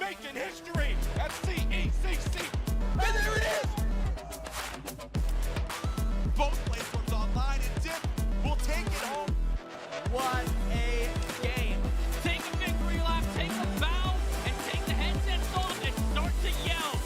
making history at CECC. And there it is! Both platforms online, and Dip will take it home. What a game. Take a victory lap, take a bow, and take the headsets off and start to yell.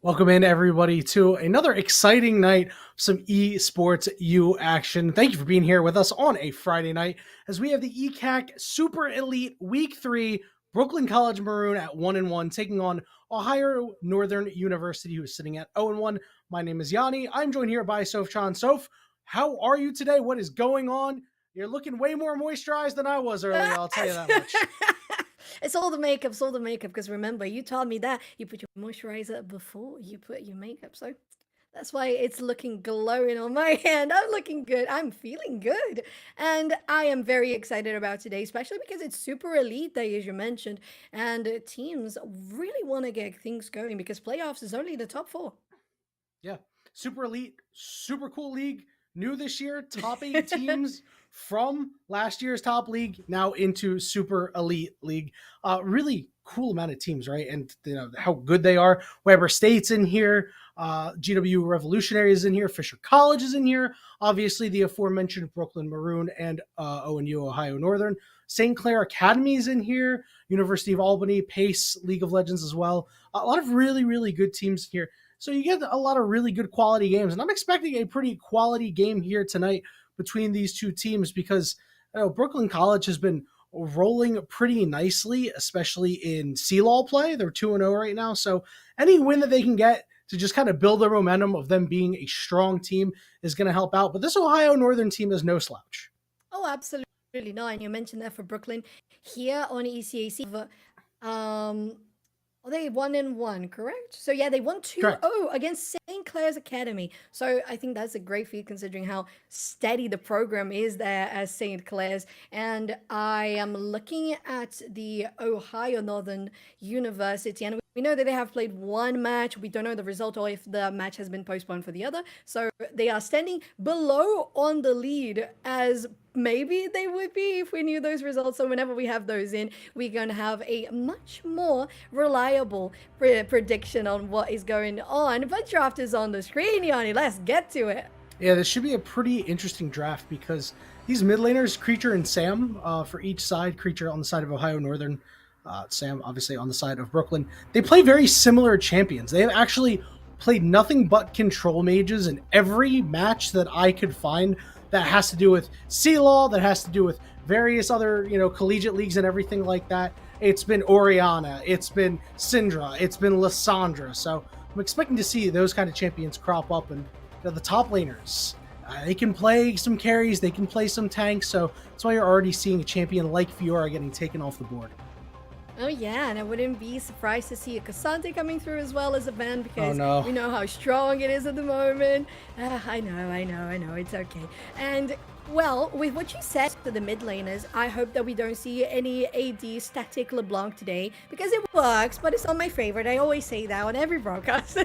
Welcome in, everybody, to another exciting night of some eSports U action. Thank you for being here with us on a Friday night as we have the ECAC Super Elite Week 3, Brooklyn College Maroon at 1-1, taking on Ohio Northern University, who is sitting at 0-1. My name is Yanni. I'm joined here by Sofchan. Soph, how are you today? What is going on? You're looking way more moisturized than I was earlier, I'll tell you that much. It's all the makeup, because remember, you told me that you put your moisturizer before you put your makeup, so that's why it's looking glowing on my hand. I'm looking good. I'm feeling good. And I am very excited about today, especially because it's Super Elite Day, as you mentioned, and teams really want to get things going because playoffs is only the top 4. Yeah, Super Elite, super cool league, new this year, top 8 teams from last year's top league now into Super Elite League. Really cool amount of teams, right? And how good they are. Weber State's in here. GW Revolutionary is in here. Fisher College is in here. Obviously, the aforementioned Brooklyn Maroon and ONU Ohio Northern. St. Clair Academy is in here. University of Albany, Pace, League of Legends as well. A lot of really, really good teams here. So you get a lot of really good quality games. And I'm expecting a pretty quality game here tonight between these two teams because Brooklyn College has been rolling pretty nicely, especially in CLAW play. They're 2-0 right now. So any win that they can get to just kind of build their momentum of them being a strong team is going to help out. But this Ohio Northern team is no slouch. Oh, absolutely not. And you mentioned that for Brooklyn here on ECAC. Are they 1-1, correct? So yeah, they won 2-0 against St. Clair's Academy. So I think that's a great feat considering how steady the program is there at St. Clair's. And I am looking at the Ohio Northern University, and we know that they have played one match. We don't know the result or if the match has been postponed for the other. So they are standing below on the lead as maybe they would be if we knew those results. So whenever we have those in, we're going to have a much more reliable prediction on what is going on. But draft is on the screen, Yanni. Let's get to it. Yeah, this should be a pretty interesting draft because these mid laners, Creature and Sam, for each side, Creature on the side of Ohio Northern, Sam obviously on the side of Brooklyn, they play very similar champions. They have actually played nothing but control mages in every match that I could find that has to do with CLAW, that has to do with various other, collegiate leagues and everything like that. It's been Oriana, it's been Syndra, it's been Lysandra. So I'm expecting to see those kind of champions crop up, and the top laners, they can play some carries, they can play some tanks. So that's why you're already seeing a champion like Fiora getting taken off the board. Oh yeah, and I wouldn't be surprised to see a Cassante coming through as well as a Van because we know how strong it is at the moment. I know, it's okay. And well, with what you said to the mid laners, I hope that we don't see any AD static LeBlanc today because it works, but it's not my favorite. I always say that on every broadcast.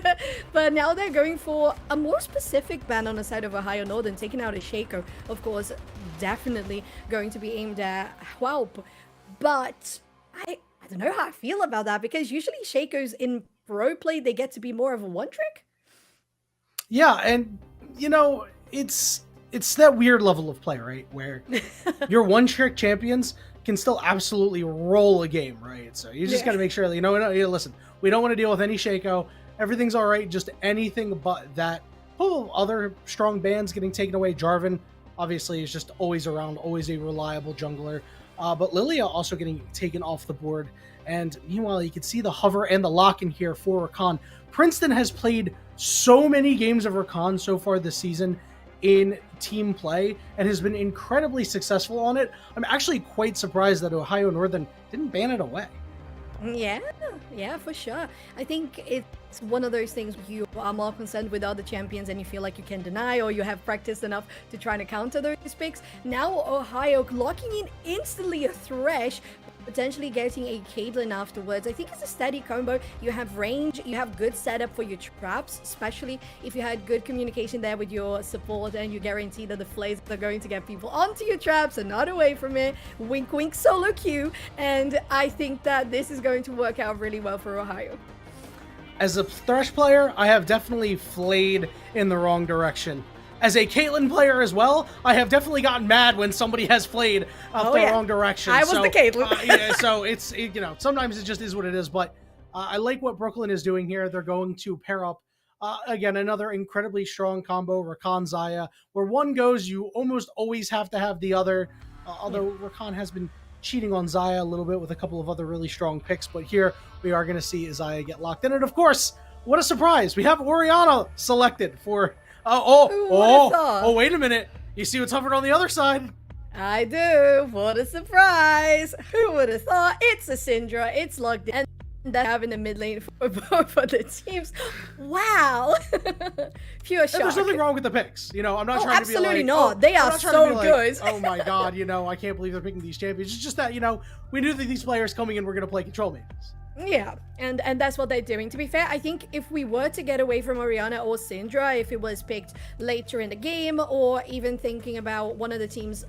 But now they're going for a more specific ban on the side of Ohio Northern, taking out a Shaco. Of course, definitely going to be aimed at Hwaup. But I don't know how I feel about that because usually Shakos in pro play, they get to be more of a one trick. Yeah, and it's that weird level of play, right? Where your one trick champions can still absolutely roll a game, right? So you just got to make sure that, listen, we don't want to deal with any Shaco. Everything's all right. Just anything but that. Other strong bans getting taken away. Jarvan, obviously, is just always around, always a reliable jungler. But Lilia also getting taken off the board. And meanwhile, you can see the hover and the lock in here for Rakan. Princeton has played so many games of Rakan so far this season in team play and has been incredibly successful on it. I'm actually quite surprised that Ohio Northern didn't ban it away. Yeah, for sure. I think it's one of those things you are more concerned with other champions and you feel like you can deny or you have practiced enough to try to counter those picks. Now Ohio locking in instantly a Thresh, potentially getting a Caitlyn afterwards. I think it's a steady combo. You have range, you have good setup for your traps, especially if you had good communication there with your support and you guarantee that the flays are going to get people onto your traps and not away from it. Wink wink solo queue. And I think that this is going to work out really well for Ohio. As a Thresh player, I have definitely flayed in the wrong direction. As a Caitlyn player as well, I have definitely gotten mad when somebody has played the wrong direction. I was the Caitlyn. So it's sometimes it just is what it is. But I like what Brooklyn is doing here. They're going to pair up again another incredibly strong combo, Rakan Xayah. Where one goes, you almost always have to have the other. Although Rakan has been cheating on Xayah a little bit with a couple of other really strong picks, but here we are going to see Xayah get locked in. And of course, what a surprise! We have Oriana selected for. Wait a minute. You see what's hovered on the other side? I do. What a surprise. Who would have thought? It's a Syndra. It's locked in. And that having the mid lane for both of the teams. Wow. Pure shock. There's nothing wrong with the picks. I'm not trying to be like... absolutely not. They are so good. Oh my god, I can't believe they're picking these champions. It's just that, we knew that these players coming in were going to play control mages. Yeah, and that's what they're doing. To be fair, I think if we were to get away from Oriana or Syndra, if it was picked later in the game, or even thinking about one of the teams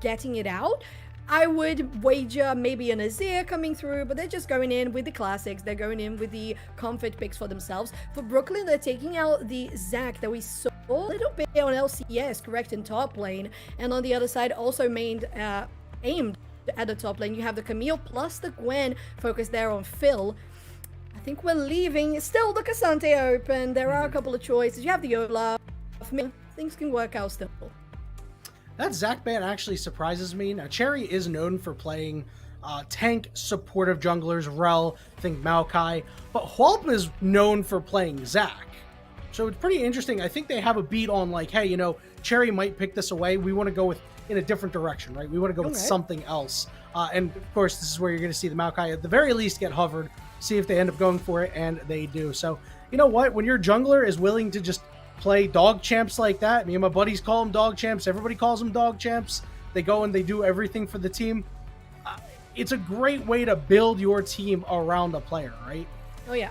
getting it out, I would wager maybe an Azir coming through, but they're just going in with the classics. They're going in with the comfort picks for themselves. For Brooklyn, they're taking out the Zac that we saw a little bit on LCS, correct, in top lane. And on the other side, also aimed at the top lane. You have the Camille plus the Gwen focused there on Phil. I think we're leaving. Still the Cassante open. There are a couple of choices. You have the Olaf. Things can work out still. That Zac ban actually surprises me. Now, Cherry is known for playing tank supportive junglers, Rel, think Maokai, but Hualpa is known for playing Zac. So it's pretty interesting. I think they have a beat on like, hey, you know, Cherry might pick this away. We want to go in a different direction, right? We want to go with something else. And of course, this is where you're going to see the Maokai at the very least get hovered, see if they end up going for it, and they do. So, you know what? When your jungler is willing to just play dog champs like that, me and my buddies call them dog champs. Everybody calls them dog champs. They go and they do everything for the team. It's a great way to build your team around a player, right? Oh, yeah.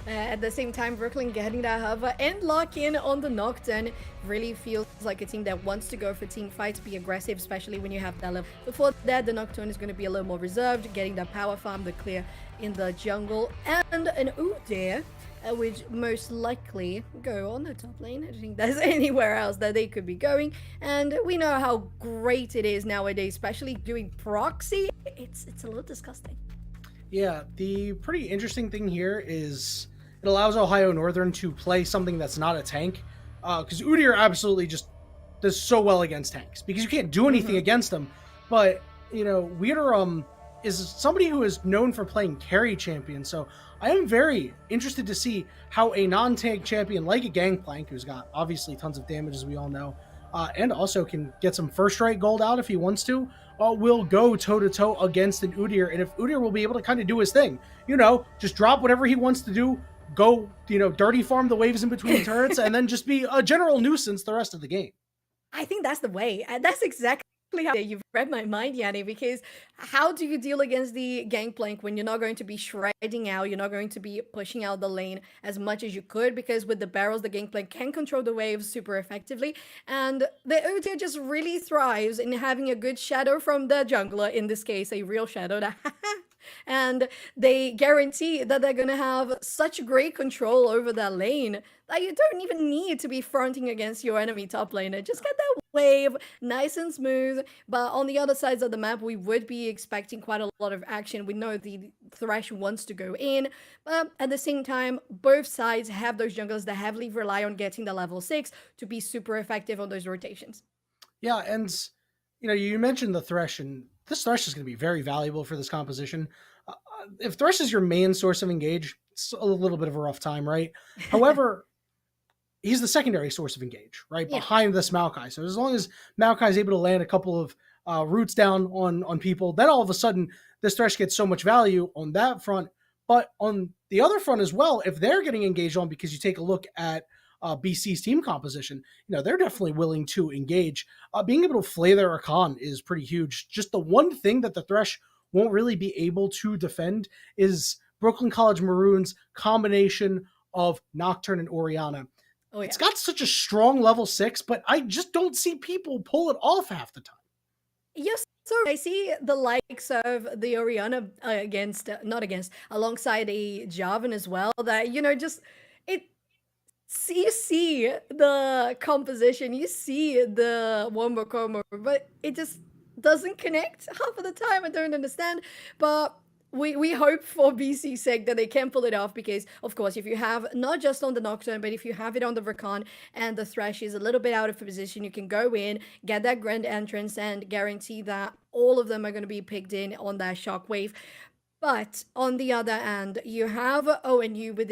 At the same time, Brooklyn getting that hover and lock in on the Nocturne really feels like a team that wants to go for team fights, be aggressive, especially when you have that level. Before that, the Nocturne is going to be a little more reserved, getting that power farm, the clear in the jungle, and an Udyr, which most likely go on the top lane. I don't think there's anywhere else that they could be going. And we know how great it is nowadays, especially doing proxy. It's a little disgusting. Yeah, the pretty interesting thing here is it allows Ohio Northern to play something that's not a tank. Because Udyr absolutely just does so well against tanks. Because you can't do anything against them. But, you know, Wiederum is somebody who is known for playing carry champion. So I am very interested to see how a non-tank champion like a Gangplank, who's got obviously tons of damage as we all know, and also can get some first rate gold out if he wants to, will go toe-to-toe against an Udyr. And if Udyr will be able to kind of do his thing, you know, just drop whatever he wants to do, go, you know, dirty farm the waves in between turrets, and then just be a general nuisance the rest of the game. I think that's the way. That's exactly how you've read my mind, Yanni, because how do you deal against the Gangplank when you're not going to be shredding out, you're not going to be pushing out the lane as much as you could, because with the barrels, the Gangplank can control the waves super effectively, and the Udyr just really thrives in having a good shadow from the jungler, in this case, a real shadow that and they guarantee that they're going to have such great control over that lane that you don't even need to be fronting against your enemy top laner. Just get that wave nice and smooth. But on the other sides of the map, we would be expecting quite a lot of action. We know the Thresh wants to go in, but at the same time, both sides have those junglers that heavily rely on getting the level 6 to be super effective on those rotations. Yeah, and you know, you mentioned the Thresh, and this Thresh is going to be very valuable for this composition. If Thresh is your main source of engage, it's a little bit of a rough time, right? However, he's the secondary source of engage, right? Yeah. Behind this Maokai. So as long as Maokai is able to land a couple of roots down on people, then all of a sudden this Thresh gets so much value on that front. But on the other front as well, if they're getting engaged on, because you take a look at BC's team composition, you know, they're definitely willing to engage. Being able to flay their Rakan is pretty huge. Just the one thing that the Thresh won't really be able to defend is Brooklyn College Maroon's combination of Nocturne and Orianna. Oh, yeah. It's got such a strong level 6, but I just don't see people pull it off half the time. Yes, so I see the likes of the Orianna alongside a Jarvan as well, that, you know, just you see the composition, you see the Wombo Combo, but it just doesn't connect half of the time. I don't understand, but we hope for BC's sake that they can pull it off, because of course, if you have not just on the Nocturne, but if you have it on the Rakan and the Thresh is a little bit out of position, you can go in, get that grand entrance, and guarantee that all of them are going to be picked in on that shockwave. But on the other hand, you have ONU with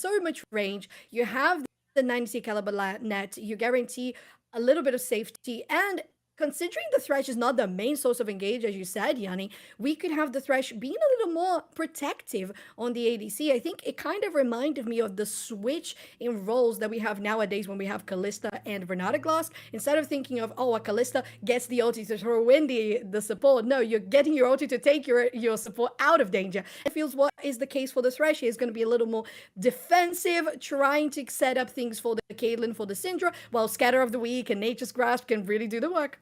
so much range, you have the 90 caliber net, you guarantee a little bit of safety, and considering the Thresh is not the main source of engage, as you said, Yanni, we could have the Thresh being a little more protective on the ADC. I think it kind of reminded me of the switch in roles that we have nowadays when we have Kalista and Renata Glass. Instead of thinking of, a Kalista gets the ulti to throw in the support. No, you're getting your ulti to take your support out of danger. It feels what is the case for the Thresh is going to be a little more defensive, trying to set up things for the Caitlyn, for the Syndra, while Scatter of the Weak and Nature's Grasp can really do the work.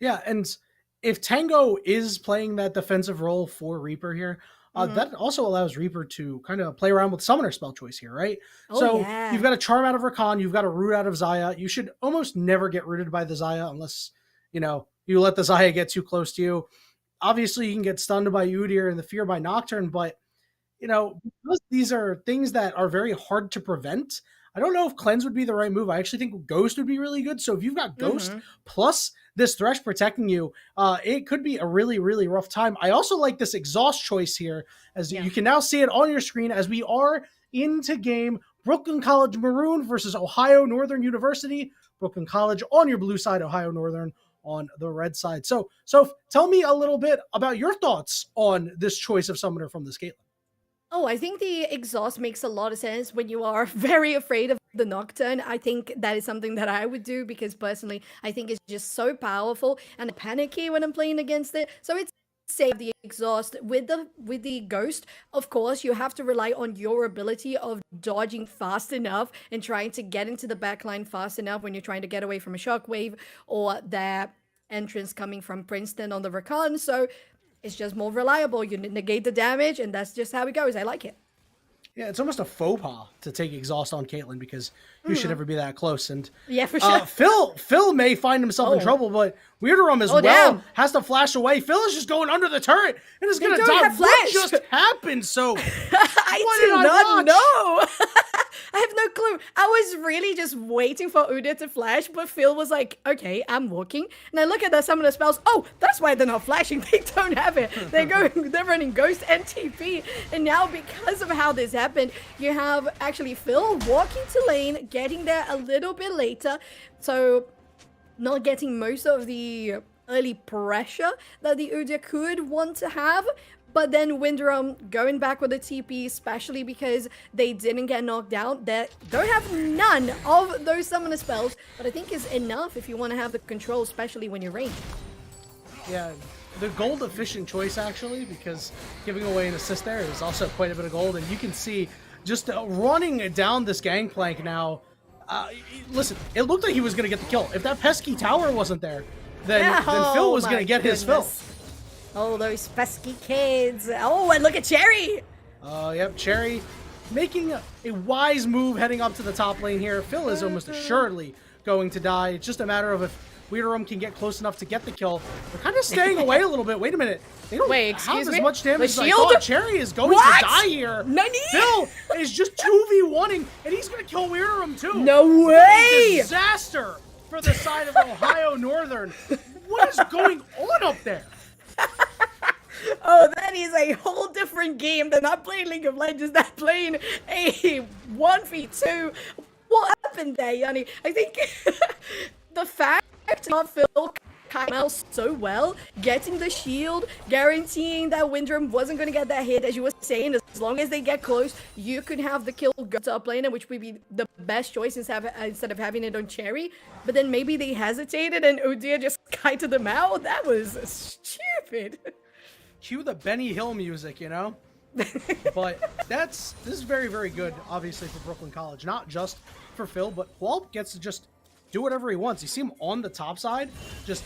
Yeah, and if Tango is playing that defensive role for Reaper here, that also allows Reaper to kind of play around with summoner spell choice here, right? Oh, So yeah. you've got a Charm out of Rakan, you've got a Root out of Zaya. You should almost never get rooted by the Zaya unless, you let the Zaya get too close to you. Obviously, you can get stunned by Udyr and the Fear by Nocturne, but because these are things that are very hard to prevent, I don't know if Cleanse would be the right move. I actually think Ghost would be really good. So if you've got Ghost plus this Thresh protecting you, it could be a really, really rough time. I also like this Exhaust choice here, as you can now see it on your screen as we are into game. Brooklyn College Maroon versus Ohio Northern University. Brooklyn College on your blue side, Ohio Northern on the red side. So tell me a little bit about your thoughts on this choice of summoner from this Caitlyn. Oh, I think the exhaust makes a lot of sense when you are very afraid of the Nocturne. I think that is something that I would do because personally, I think it's just so powerful and panicky when I'm playing against it. So it's save the exhaust with the ghost. Of course, you have to rely on your ability of dodging fast enough and trying to get into the backline fast enough when you're trying to get away from a shockwave or that entrance coming from Princeton on the Rakan. So it's just more reliable. You negate the damage, and that's just how it goes. I like it. Yeah, it's almost a faux pas to take exhaust on Caitlyn because you should never be that close. And yeah, for sure. Phil may find himself in trouble, but Weirderum as well has to flash away. Phil is just going under the turret and is going to die. What just happened? So I do not know. I have no clue. I was really just waiting for Udyr to flash, but Phil was like, okay, I'm walking. And I look at some of the spells. Oh, that's why they're not flashing. They don't have it. They're running Ghost and TP. And now because of how this happened, you have actually Phil walking to lane, getting there a little bit later. So not getting most of the early pressure that the Udyr could want to have. But then Winderum going back with the TP, especially because they didn't get knocked down. They don't have none of those summoner spells, but I think is enough if you want to have the control, especially when you're ranged. Yeah, the gold efficient choice actually, because giving away an assist there is also quite a bit of gold. And you can see just running down this gangplank now. Listen, it looked like he was going to get the kill. If that pesky tower wasn't there, then Phil was going to get his fill. Oh, those pesky kids. Oh, and look at Cherry. Yep, Cherry making a wise move heading up to the top lane here. Phil is almost assuredly going to die. It's just a matter of if Weirderum can get close enough to get the kill. They're kind of staying away a little bit. Wait a minute. They don't have as much damage as I thought. Cherry is going to die here. Phil is just 2v1ing, and he's going to kill Weirderum too. No way! Disaster for the side of Ohio Northern. What is going on up there? Oh, that is a whole different game. They're not playing League of Legends. They're playing a 1v2. What happened there, Yanni? I think the fact that Phil came out so well, getting the shield, guaranteeing that Winderum wasn't going to get that hit, as you were saying, as long as they get close, you could have the kill go to up laner, which would be the best choice instead of having it on Cherry. But then maybe they hesitated and Udyr just kited them out. That was stupid. Cue the Benny Hill music, But this is very, very good, obviously, for Brooklyn College. Not just for Phil, but Walt gets to just do whatever he wants. You see him on the top side, just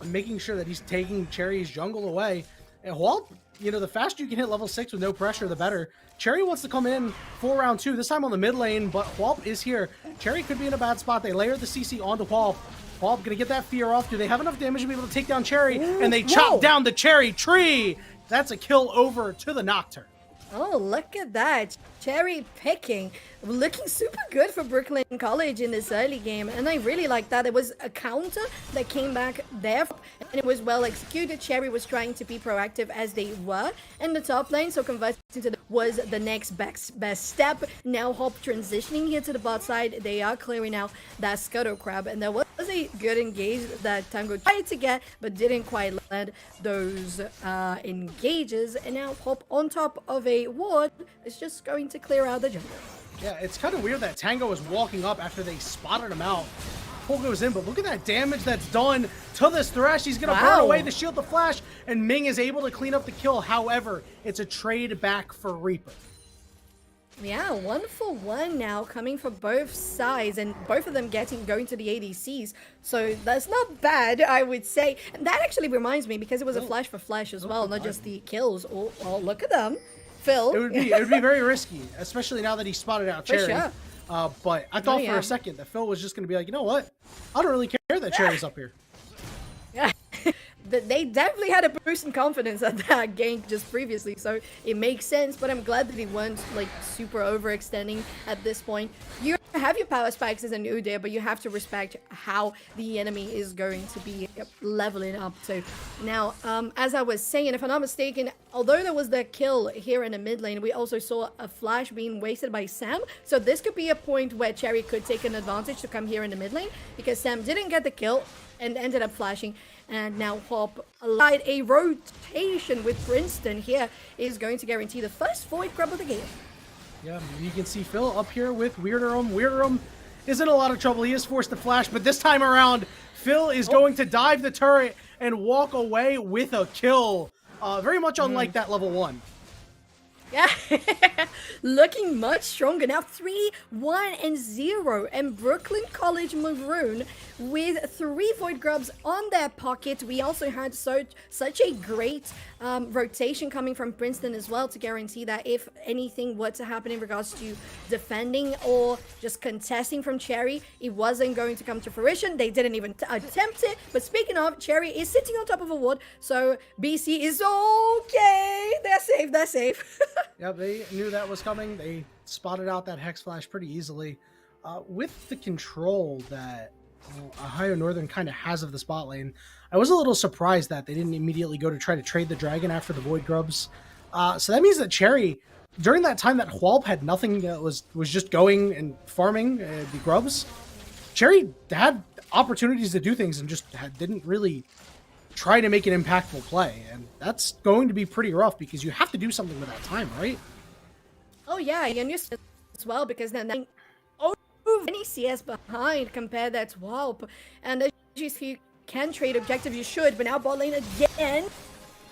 making sure that he's taking Cherry's jungle away. And Walt, the faster you can hit level 6 with no pressure, the better. Cherry wants to come in for round 2, this time on the mid lane, but Whalp is here. Cherry could be in a bad spot. They layer the CC onto Whalp. Whalp gonna get that fear off. Do they have enough damage to be able to take down Cherry? And they chop down the cherry tree. That's a kill over to the Nocturne. Oh, look at that. Cherry picking. Looking super good for Brooklyn College in this early game. And I really like that. It was a counter that came back there. And it was well executed. Cherry was trying to be proactive as they were in the top lane. So converting to the was the next best step. Now Hop transitioning here to the bot side. They are clearing out that Scuttle Crab. And there was a good engage that Tango tried to get, but didn't quite land those engages. And now Hop on top of a ward is just going to clear out the jungle. Yeah, it's kind of weird that Tango is walking up after they spotted him out. Pull goes in, but look at that damage that's done to this Thresh. He's going to burn away the shield, the flash, and Ming is able to clean up the kill. However, it's a trade back for Reaper. Yeah, 1-for-1 now coming from both sides, and both of them going to the ADCs. So that's not bad, I would say. And that actually reminds me, because it was a flash for flash as well, not just the kills. Oh, look at them. Phil. It would be very risky, especially now that he spotted out For Cherry. sure. But I thought for yeah. a second that Phil was just going to be like, you know what? I don't really care that Cherry's up here. Yeah. They definitely had a boost in confidence at that gank just previously, so it makes sense, but I'm glad that he weren't like super overextending at this point. You have your power spikes as a new there, but you have to respect how the enemy is going to be leveling up. So now, as I was saying, if I'm not mistaken, although there was the kill here in the mid lane, we also saw a flash being wasted by Sam, so this could be a point where Cherry could take an advantage to come here in the mid lane, because Sam didn't get the kill and ended up flashing. And now Hop allied a rotation with Princeton here is going to guarantee the first Void Grub of the game. Yeah, you can see Phil up here with Weirderum. Weirderum is in a lot of trouble. He is forced to flash, but this time around, Phil is going to dive the turret and walk away with a kill. Very much unlike that level 1. Yeah, looking much stronger now. 3-1-0, and Brooklyn College Maroon with 3 Void Grubs on their pocket. We also had such a great rotation coming from Princeton as well to guarantee that if anything were to happen in regards to defending or just contesting from Cherry, it wasn't going to come to fruition. They didn't even attempt it. But speaking of, Cherry is sitting on top of a ward, so BC is okay. They're safe. They're safe. Yeah, they knew that was coming. They spotted out that Hex Flash pretty easily. With the control that Ohio Northern kind of has of the spot lane, I was a little surprised that they didn't immediately go to try to trade the Dragon after the Void Grubs. So that means that Cherry, during that time that Hwalp had nothing, was just going and farming the Grubs, Cherry had opportunities to do things and just didn't really try to make an impactful play, and that's going to be pretty rough because you have to do something with that time, right? Oh yeah, and you as well, because then any CS behind compared that to Walp, and if you can trade objective, you should. But now bot lane again.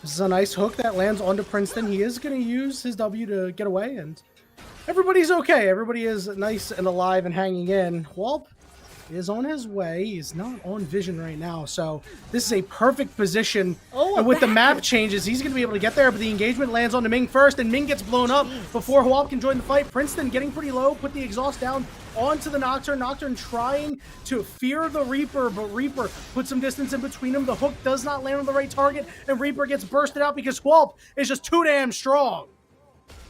This is a nice hook that lands onto Princeton. He is going to use his W to get away, and everybody's okay. Everybody is nice and alive and hanging in. Walp is on his way. He's not on vision right now, so this is a perfect position. And with the map changes, he's going to be able to get there, but the engagement lands on Ming first, and Ming gets blown up before Hwalp can join the fight. Princeton getting pretty low, put the exhaust down onto the Nocturne. Nocturne trying to fear the Reaper, but Reaper puts some distance in between them. The hook does not land on the right target, and Reaper gets bursted out because Hwalp is just too damn strong.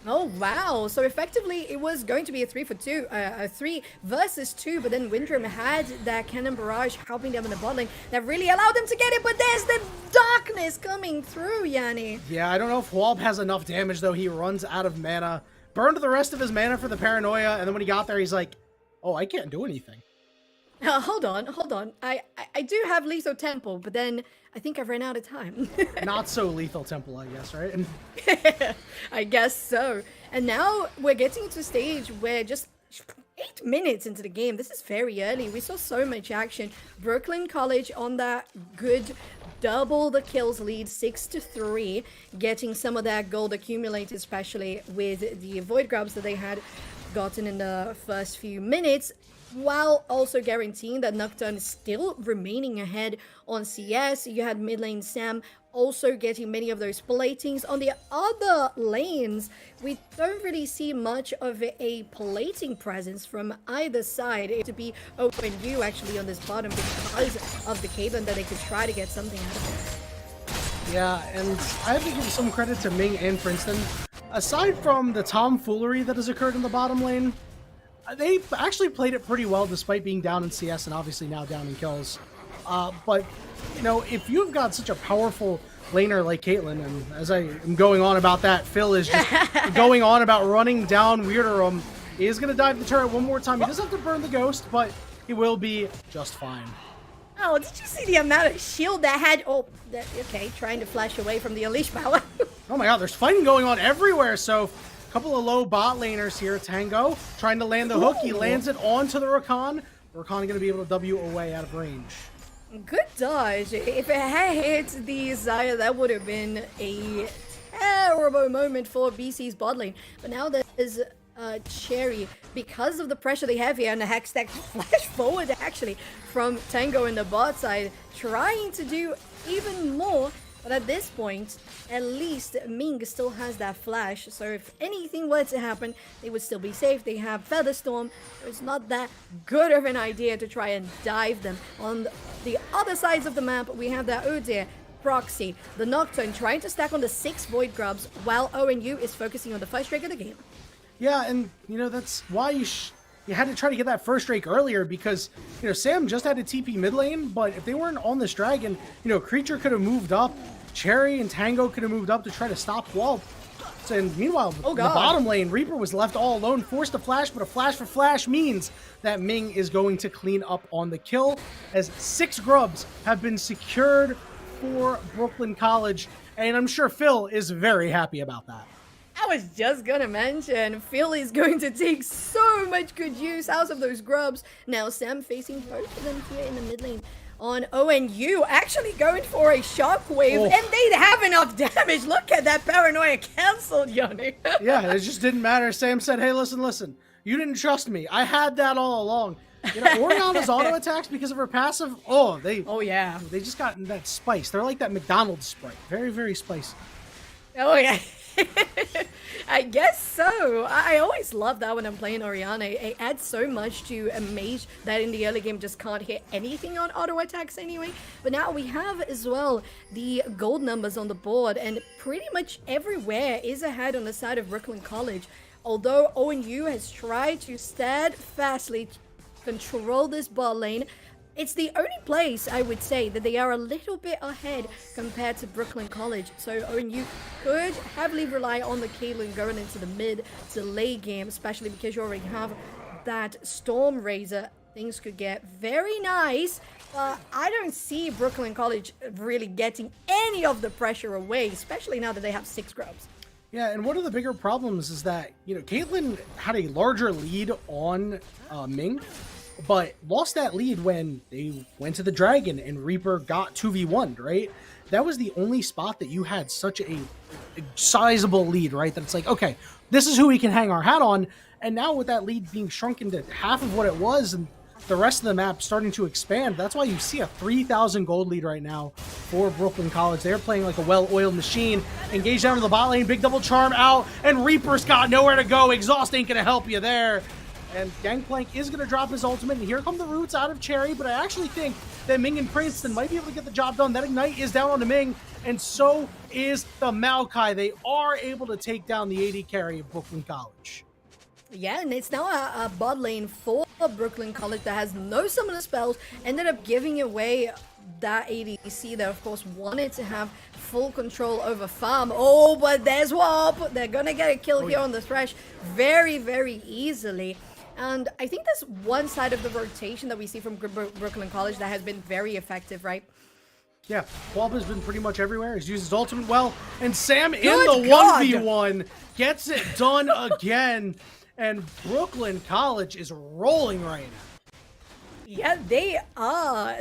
Oh wow, so effectively it was going to be a 3-for-2, a 3 versus 2, but then Windrum had that cannon barrage helping them in the bot lane that really allowed them to get it, but there's the darkness coming through, Yanni. Yeah, I don't know if Hwalp has enough damage though. He runs out of mana, burned the rest of his mana for the paranoia, and then when he got there he's like, oh, I can't do anything. Hold on. I do have Lethal Temple, but then I think I've ran out of time. Not so lethal temple, I guess, right? I guess so. And now we're getting to a stage where just 8 minutes into the game, this is very early. We saw so much action. Brooklyn College on that good double the kills lead, 6-3, getting some of that gold accumulated, especially with the Void Grubs that they had gotten in the first few minutes, while also guaranteeing that Nocturne is still remaining ahead on CS. You had mid lane Sam also getting many of those platings. On the other lanes, we don't really see much of a plating presence from either side. It to be ONU actually on this bottom because of the Caitlyn that they could try to get something out of it. Yeah, and I have to give some credit to Ming and Princeton. Aside from the tomfoolery that has occurred in the bottom lane, they actually played it pretty well despite being down in CS and obviously now down in kills. But, you know, if you've got such a powerful laner like Caitlyn, and as I am going on about that, Phil is just going on about running down Weirderum. He is going to dive the turret one more time. He does have to burn the ghost, but he will be just fine. Oh, did you see the amount of shield that had? Oh, okay, trying to flash away from the Unleash power. Oh my god, there's fighting going on everywhere, so a couple of low bot laners here. Tango trying to land the hook. He lands it onto the Rakan. Rakan going to be able to W away out of range. Good dodge. If it had hit the Xayah, that would have been a terrible moment for BC's bot lane. But now there's Cherry because of the pressure they have here, and the hack stack flash forward actually from Tango in the bot side, trying to do even more. But at this point, at least Ming still has that flash, so if anything were to happen, they would still be safe. They have Featherstorm, so it's not that good of an idea to try and dive them. On the other sides of the map, we have that Udyr, Proxy, the Nocturne trying to stack on the 6 Void Grubs, while ONU is focusing on the first Drake of the game. Yeah, and, you know, that's why you had to try to get that first Drake earlier, because, you know, Sam just had a TP mid lane, but if they weren't on this dragon, you know, Creature could have moved up, Cherry and Tango could have moved up to try to stop Walt. And meanwhile, the bottom lane, Reaper was left all alone, forced a flash, but a flash for flash means that Ming is going to clean up on the kill, as 6 grubs have been secured for Brooklyn College, and I'm sure Phil is very happy about that. I was just gonna mention, Phil is going to take so much good use out of those grubs. Now Sam facing both of them here in the mid lane on ONU, actually going for a shockwave, and they have enough damage. Look at that paranoia cancelled, Yanni. Yeah, it just didn't matter. Sam said, hey, listen, you didn't trust me. I had that all along. You know, Oriana's auto attacks because of her passive, they just got that spice. They're like that McDonald's Sprite. Very, very spicy. Oh yeah. I guess so. I always love that when I'm playing Oriana. It adds so much to a mage that in the early game just can't hit anything on auto attacks anyway. But now we have as well the gold numbers on the board, and pretty much everywhere is ahead on the side of Brooklyn College. Although ONU has tried to steadfastly control this bot lane, it's the only place, I would say, that they are a little bit ahead compared to Brooklyn College. So ONU could heavily rely on the Caitlyn going into the mid to late game, especially because you already have that Storm Razor. Things could get very nice, but I don't see Brooklyn College really getting any of the pressure away, especially now that they have 6 grubs. Yeah, and one of the bigger problems is that, you know, Caitlyn had a larger lead on Ming, but lost that lead when they went to the Dragon and Reaper got 2v1'd, right? That was the only spot that you had such a sizable lead, right? That it's like, okay, this is who we can hang our hat on. And now with that lead being shrunken to half of what it was and the rest of the map starting to expand, that's why you see a 3,000 gold lead right now for Brooklyn College. They're playing like a well-oiled machine. Engaged down to the bot lane, big double charm out, and Reaper's got nowhere to go. Exhaust ain't gonna help you there. And Gangplank is going to drop his ultimate, and here come the roots out of Cherry, but I actually think that Ming and Princeton might be able to get the job done. That Ignite is down on the Ming, and so is the Maokai. They are able to take down the AD carry of Brooklyn College. Yeah, and it's now a bot lane for Brooklyn College that has no summoner spells, ended up giving away that ADC that, of course, wanted to have full control over farm. Oh, but there's Warp. They're going to get a kill here on the Thresh very, very easily. And I think that's one side of the rotation that we see from Brooklyn College that has been very effective, right? Yeah, Walt has been pretty much everywhere. He's used his ultimate well. And Sam in the 1v1 gets it done again. And Brooklyn College is rolling right now. Yeah, they are.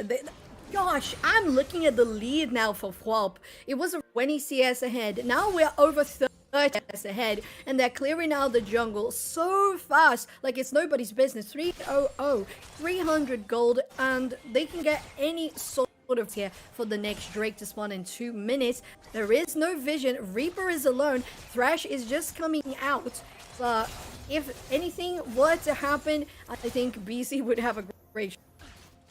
Gosh, I'm looking at the lead now for Whalp. It was a 20 CS ahead. Now we're over 30 CS ahead. And they're clearing out the jungle so fast. Like it's nobody's business. 300, 300 gold. And they can get any sort of here for the next Drake to spawn in 2 minutes. There is no vision. Reaper is alone. Thresh is just coming out. But if anything were to happen, I think BC would have a great shot.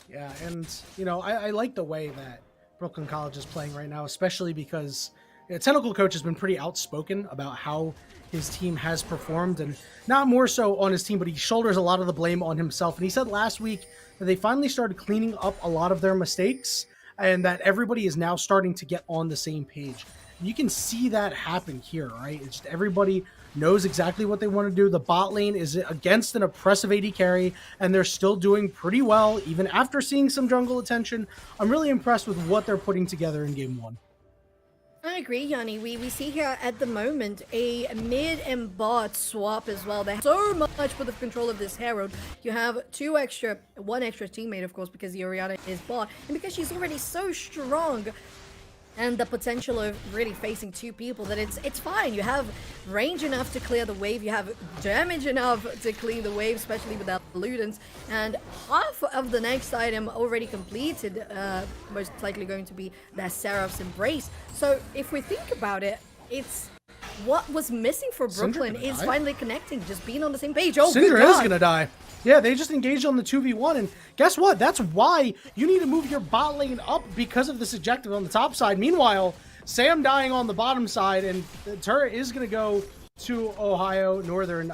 Yeah, and, you know, I like the way that Brooklyn College is playing right now, especially because Tentacle Coach has been pretty outspoken about how his team has performed, and not more so on his team, but he shoulders a lot of the blame on himself. And he said last week that they finally started cleaning up a lot of their mistakes and that everybody is now starting to get on the same page. You can see that happen here, right? It's just everybody knows exactly what they want to do. The bot lane is against an oppressive AD carry, and they're still doing pretty well, even after seeing some jungle attention. I'm really impressed with what they're putting together in Game 1. I agree, Yanni. We see here at the moment a mid and bot swap as well. They have so much for the control of this Herald. You have one extra teammate, of course, because the Oriana is bot, and because she's already so strong. and the potential of really facing two people, that it's fine. You have range enough to clear the wave, you have damage enough to clear the wave, especially without Ludens, and half of the next item already completed, most likely going to be that Seraph's Embrace. So if we think about it, it's what was missing for Brooklyn is finally connecting, just being on the same page. Oh, Syndra is gonna die. Yeah, they just engaged on the 2v1, and guess what? That's why you need to move your bot lane up, because of this objective on the top side. Meanwhile, Sam dying on the bottom side, and the turret is going to go to Ohio Northern.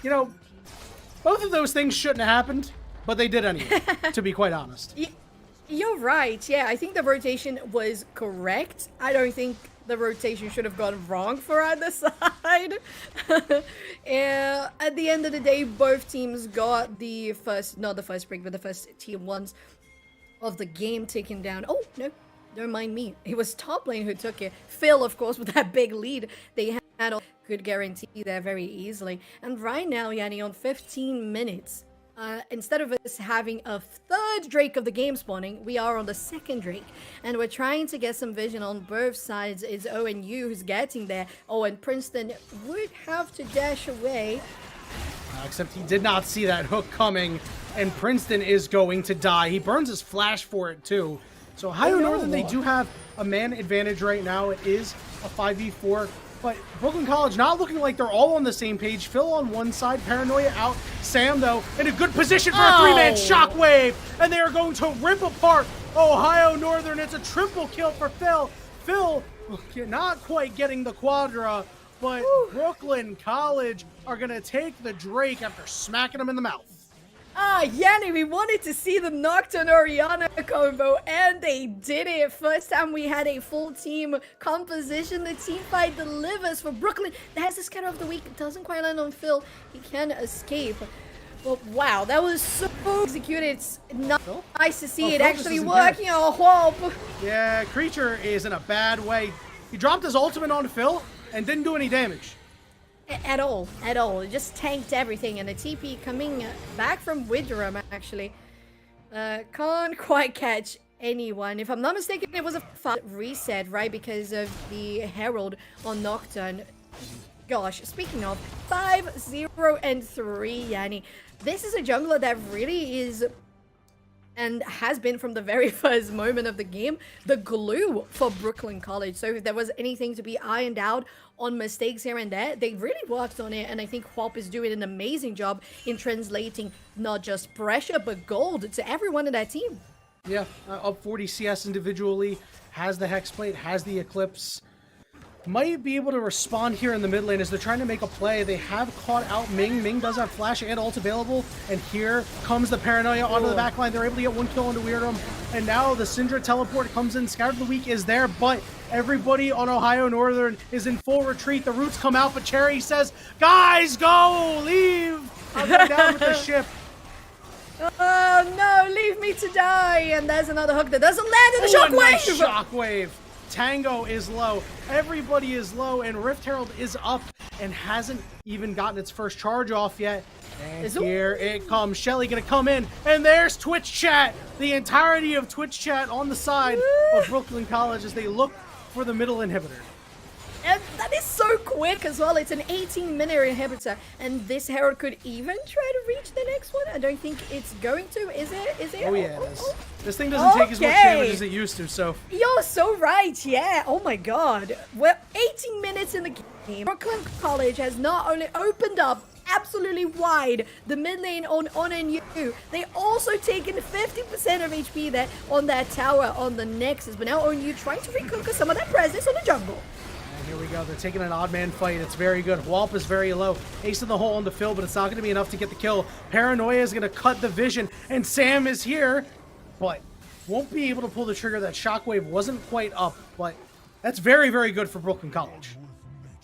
You know, both of those things shouldn't have happened, but they did anyway, to be quite honest. You're right. Yeah, I think the rotation was correct. I don't think the rotation should have gone wrong for either side. At the end of the day, both teams got the first, not the first break, but the first tier 1s of the game taken down. Oh, no, don't mind me. It was top lane who took it. Phil, of course, with that big lead. They had a good guarantee there very easily. And right now, Yanni, on 15 minutes, instead of us having a third Drake of the game spawning, we are on the second Drake. And we're trying to get some vision on both sides. It's ONU who's getting there. Oh, and Princeton would have to dash away. Except he did not see that hook coming, and Princeton is going to die. He burns his flash for it, too. So Ohio Northern, they do have a man advantage right now. It is a 5v4. But Brooklyn College not looking like they're all on the same page. Phil on one side, Paranoia out. Sam, though, in a good position for a three-man shockwave. And they are going to rip apart Ohio Northern. It's a triple kill for Phil. Phil not quite getting the quadra, but Brooklyn College are going to take the Drake after smacking him in the mouth. Yanni, we wanted to see the Nocturne Oriana combo, and they did it. First time we had a full team composition. The team fight delivers for Brooklyn. That's the scatter of the week. It doesn't quite land on Phil. He can escape. But wow, that was so executed. It's not nice to see it actually working on Whop. Yeah, Creature is in a bad way. He dropped his ultimate on Phil and didn't do any damage. At all. It just tanked everything, and the TP coming back from Widram, actually. Can't quite catch anyone. If I'm not mistaken, it was a fast reset, right? Because of the Herald on Nocturne. Gosh, speaking of, 5-0-3, Yanni. This is a jungler that really is, and has been from the very first moment of the game, the glue for Brooklyn College. So if there was anything to be ironed out on mistakes here and there, they really worked on it, and I think Whop is doing an amazing job in translating not just pressure, but gold to everyone in that team. Yeah, up 40 CS individually, has the Hexblade, has the Eclipse. Might be able to respond here in the mid lane as they're trying to make a play. They have caught out Ming. Ming does have flash and ult available. And here comes the Paranoia onto the back line. They're able to get one kill into Weirdum. And now the Syndra teleport comes in. Scout of the Week is there, but everybody on Ohio Northern is in full retreat. The roots come out, but Cherry says, guys, go! Leave! I'll go down with the ship. Oh no, leave me to die! And there's another hook that doesn't land in the shockwave! Nice shockwave! Tango is low, everybody is low, and Rift Herald is up and hasn't even gotten its first charge off yet. And here it comes. Shelly gonna come in, and there's Twitch chat. The entirety of Twitch chat on the side of Brooklyn College as they look for the middle inhibitor. And that is so quick as well. It's an 18-minute inhibitor, and this Herald could even try to reach the next one. I don't think it's going to. Is it? Oh yeah, it is. This thing doesn't take as much damage as it used to, so. You're so right, yeah. Oh my god. Well, 18 minutes in the game. Brooklyn College has not only opened up absolutely wide the mid lane on NU, they also taken 50% of HP there on that tower on the Nexus, but now ONU trying to reconquer some of that presence on the jungle. Here we go. They're taking an odd man fight. It's very good. Whop is very low. Ace in the hole on the Phil, but it's not going to be enough to get the kill. Paranoia is going to cut the vision, and Sam is here, but won't be able to pull the trigger. That shockwave wasn't quite up, but that's very, very good for Brooklyn College.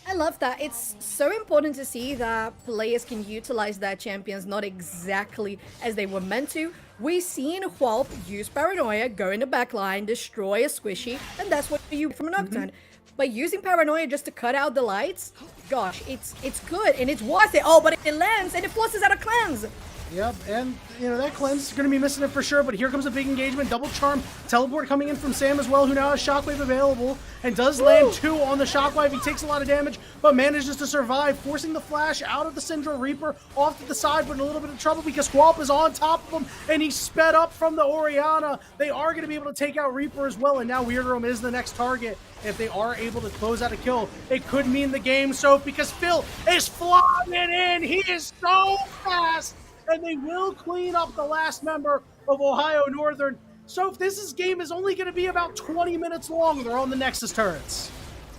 I love that. It's so important to see that players can utilize their champions not exactly as they were meant to. We've seen Whop use Paranoia, go in the back line, destroy a squishy, and that's what you from a Nocturne. But using Paranoia just to cut out the lights, gosh, it's good and it's worth it. Oh, but it lands and it forces out a cleanse. Yep, and that cleanse is going to be missing it for sure, but here comes a big engagement. Double charm, teleport coming in from Sam as well, who now has shockwave available and does land 2 on the shockwave. He takes a lot of damage, but manages to survive, forcing the flash out of the Syndra Reaper off to the side, but in a little bit of trouble because Squalp is on top of him and he's sped up from the Orianna. They are going to be able to take out Reaper as well, and now Weird Room is the next target. If they are able to close out a kill, it could mean the game, so because Phil is flying in, he is so fast. And they will clean up the last member of Ohio Northern. So if this game is only going to be about 20 minutes long, they're on the Nexus turrets.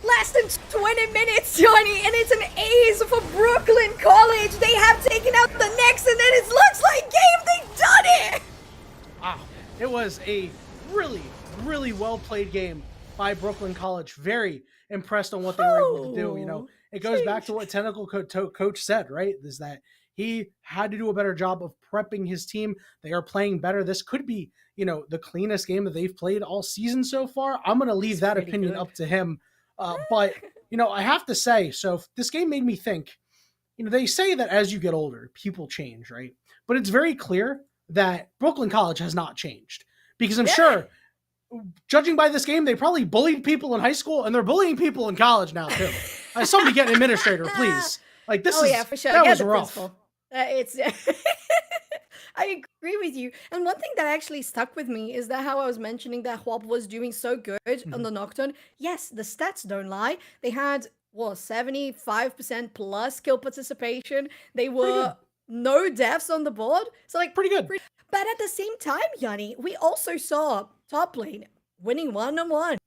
Less than 20 minutes, Johnny, and it's an ace for Brooklyn College. They have taken out the Nexus, and it looks like game. They've done it. Wow, it was a really, really well-played game by Brooklyn College. Very impressed on what they were able to do. It goes back to what Technical Coach said, right? Is that he had to do a better job of prepping his team. They are playing better. This could be, the cleanest game that they've played all season so far. I'm going to leave that opinion up to him. But, I have to say, so this game made me think, they say that as you get older, people change, right? But it's very clear that Brooklyn College has not changed. Because I'm sure, judging by this game, they probably bullied people in high school, and they're bullying people in college now, too. Somebody get an administrator, please. Like, this is, for sure. That was rough. I agree with you. And one thing that actually stuck with me is that how I was mentioning that Hwab was doing so good on the Nocturne. Yes, the stats don't lie. They had, 75% plus kill participation. They were no deaths on the board. So, pretty good. But at the same time, Yanni, we also saw top lane winning 1-on-1,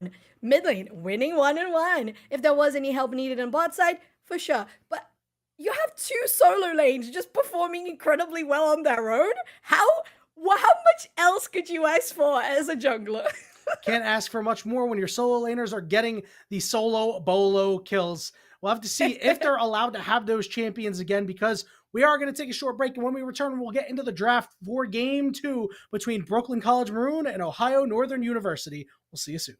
mid lane winning 1-on-1. If there was any help needed on bot side, for sure. But you have 2 solo lanes just performing incredibly well on their own. How much else could you ask for as a jungler? Can't ask for much more when your solo laners are getting the solo bolo kills. We'll have to see if they're allowed to have those champions again, because we are going to take a short break. And when we return, we'll get into the draft for Game 2 between Brooklyn College Maroon and Ohio Northern University. We'll see you soon.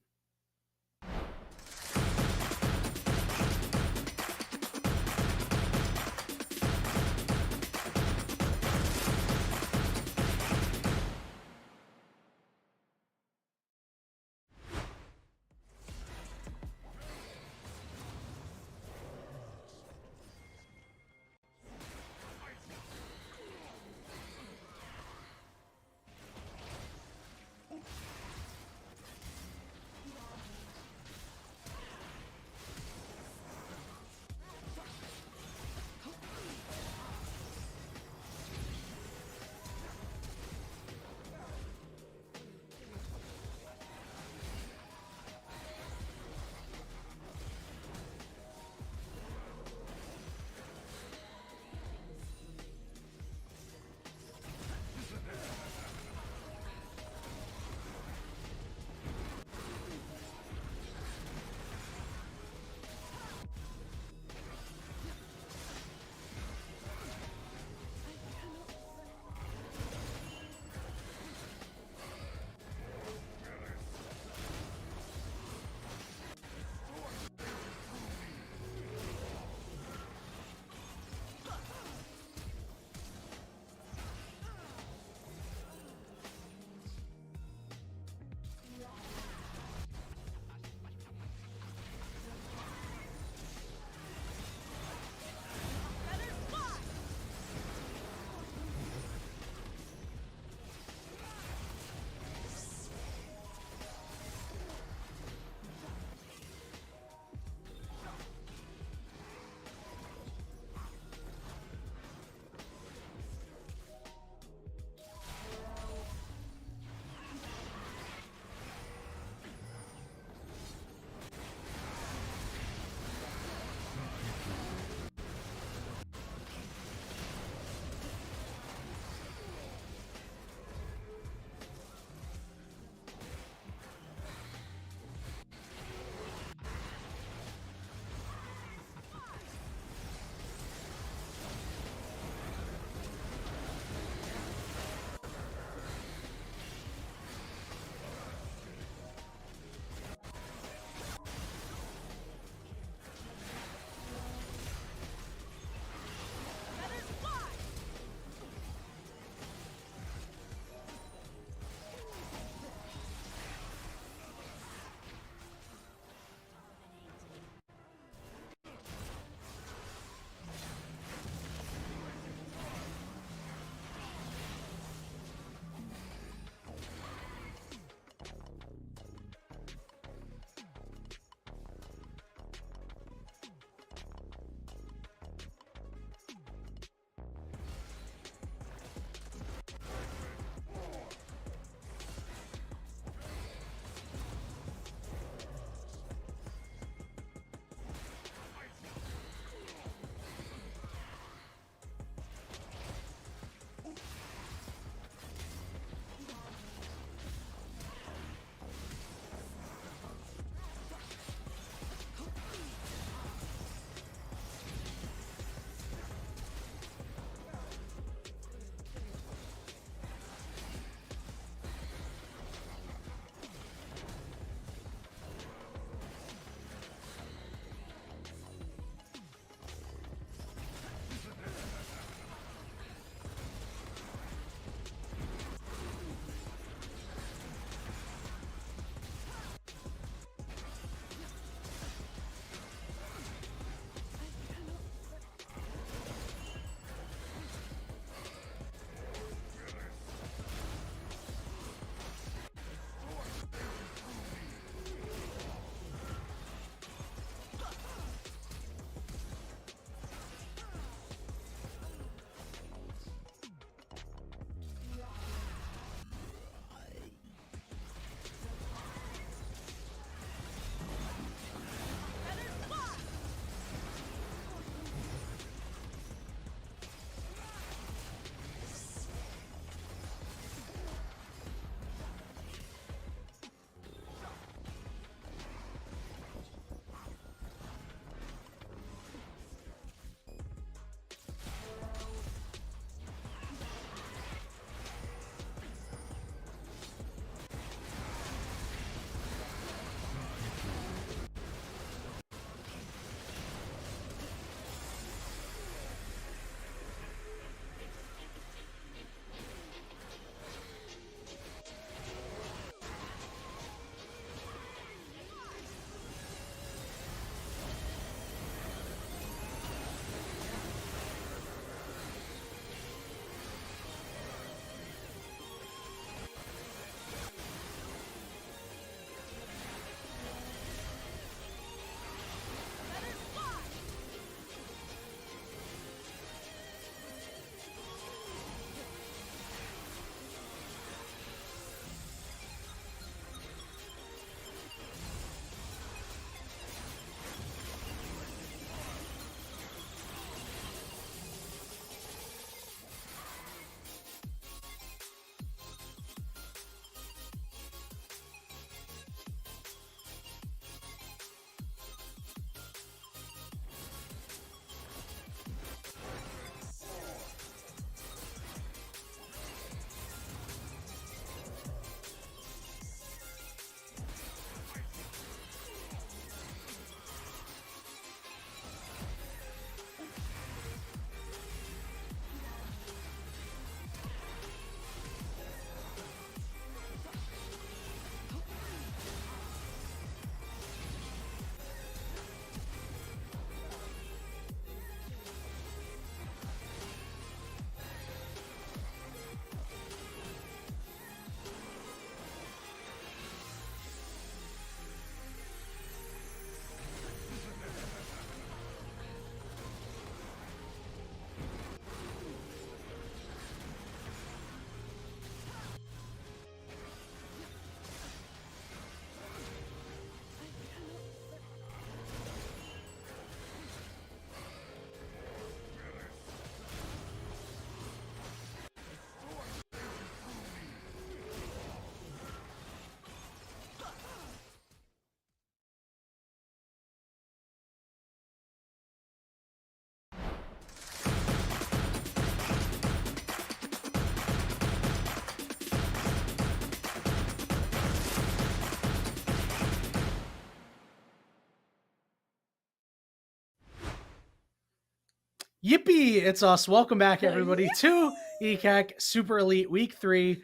Yippee! It's us. Welcome back, everybody, to ECAC Super Elite Week 3.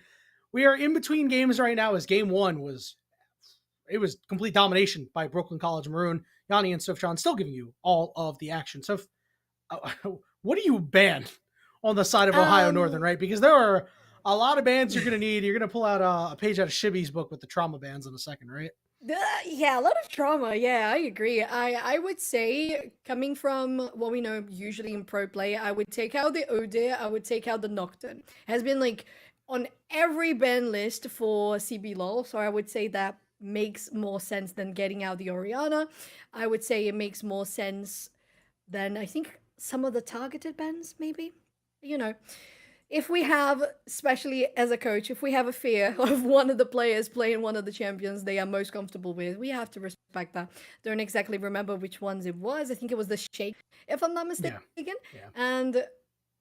We are in between games right now as game one was complete domination by Brooklyn College Maroon. Yanni and Sofjan still giving you all of the action. So what do you ban on the side of Ohio Northern, right? Because there are a lot of bands you're going to need. You're going to pull out a page out of Shibby's book with the trauma bands in a second, right? Yeah, a lot of trauma. Yeah, I agree. I would say, coming from what we know usually in pro play, I would take out the Ode, I would take out the Nocturne. Has been like on every ban list for CB LOL, so I would say that makes more sense than getting out the Oriana. I would say it makes more sense than I think some of the targeted bans, maybe. You know, if we have, especially as a coach, if we have a fear of one of the players playing one of the champions they are most comfortable with, we have to respect that. Don't exactly remember which ones it was. I think it was the Shake, if I'm not mistaken. Yeah. And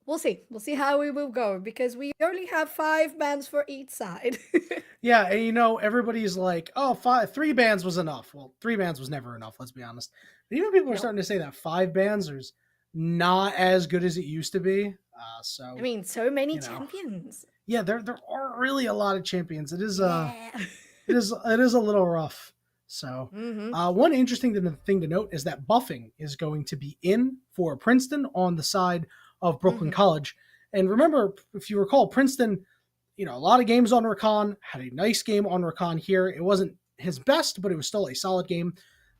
we'll see. We'll see how we will go because we only have 5 bans for each side. Yeah, and everybody's like, oh, 3 bans was enough. Well, 3 bans was never enough, let's be honest. But even people are starting to say that 5 bans is not as good as it used to be. So I mean, so many champions. Yeah, there are really a lot of champions. It is it is a little rough. So one interesting thing to note is that buffing is going to be in for Princeton on the side of Brooklyn College. And remember, if you recall, Princeton, a lot of games on Rakan, had a nice game on Rakan here. It wasn't his best, but it was still a solid game.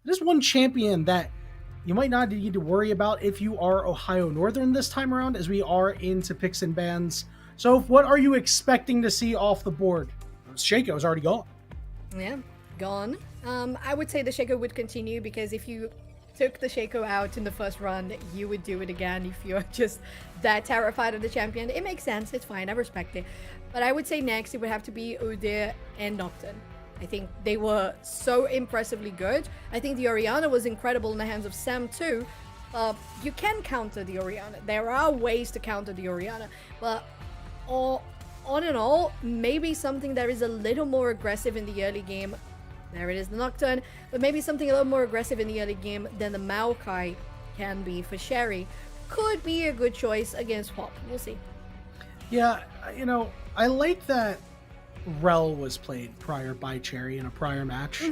There's one champion that you might not need to worry about if you are Ohio Northern this time around, as we are into picks and bans. So what are you expecting to see off the board? Shaco is already gone. Yeah, gone. I would say the Shaco would continue because if you took the Shaco out in the first run, you would do it again if you're just that terrified of the champion. It makes sense. It's fine. I respect it. But I would say next it would have to be Udyr and Nocturne. I think they were so impressively good. I think the Oriana was incredible in the hands of Sam too. You can counter the Oriana. There are ways to counter the Oriana. But all in all, maybe something that is a little more aggressive in the early game. There it is, the Nocturne. But maybe something a little more aggressive in the early game than the Maokai can be for Sherry. Could be a good choice against Hop. We'll see. Yeah, I like that Rel was played prior by Cherry in a prior match.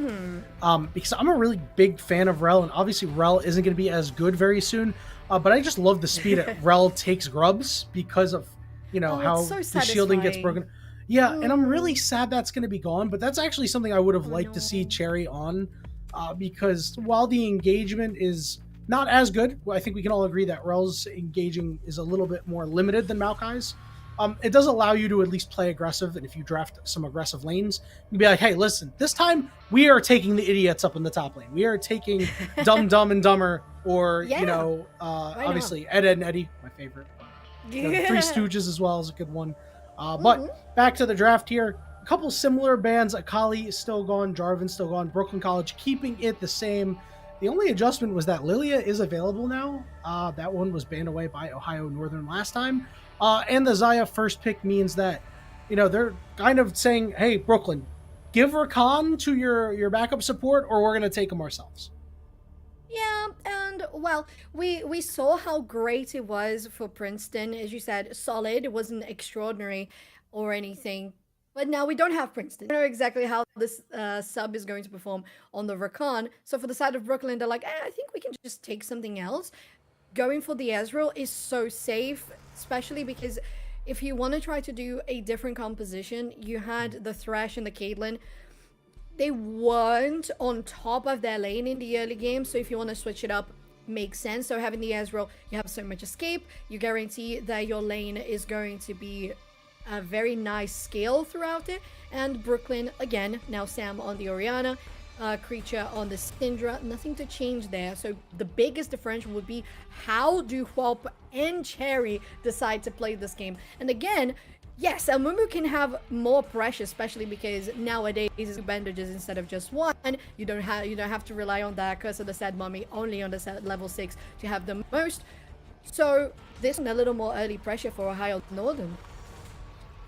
Because I'm a really big fan of Rel, and obviously Rel isn't going to be as good very soon. But I just love the speed that Rel takes grubs because of how so the shielding gets broken. Yeah, and I'm really sad that's going to be gone. But that's actually something I would have liked to see Cherry on, because while the engagement is not as good, I think we can all agree that Rel's engaging is a little bit more limited than Maokai's. It does allow you to at least play aggressive, and if you draft some aggressive lanes, you'd be like, hey, listen, this time we are taking the idiots up in the top lane. We are taking Dumb and Dumber, or, obviously Ed, and Eddie, my favorite. The Three Stooges as well is a good one. But back to the draft here. A couple similar bands. Akali is still gone. Jarvan's still gone. Brooklyn College keeping it the same. The only adjustment was that Lilia is available now. That one was banned away by Ohio Northern last time. And the Xayah first pick means that, they're kind of saying, hey, Brooklyn, give Rakan to your backup support, or we're going to take him ourselves. Yeah, and well, we saw how great it was for Princeton. As you said, solid. It wasn't extraordinary or anything. But now we don't have Princeton. We don't know exactly how this sub is going to perform on the Rakan. So for the side of Brooklyn, they're like, I think we can just take something else. Going for the Ezreal is so safe, especially because if you want to try to do a different composition, you had the Thresh and the Caitlyn. They weren't on top of their lane in the early game, so if you want to switch it up, makes sense. So having the Ezreal, you have so much escape. You guarantee that your lane is going to be a very nice scale throughout it. And Brooklyn, again, now Sam on the Oriana. Creature on the Syndra, nothing to change there. So the biggest differential would be how do Hwop and Cherry decide to play this game. And again, yes, Amumu can have more pressure, especially because nowadays it's 2 bandages instead of just 1. You don't have to rely on that Curse of the Sad Mummy only on the level 6 to have the most. So this is a little more early pressure for Ohio Northern.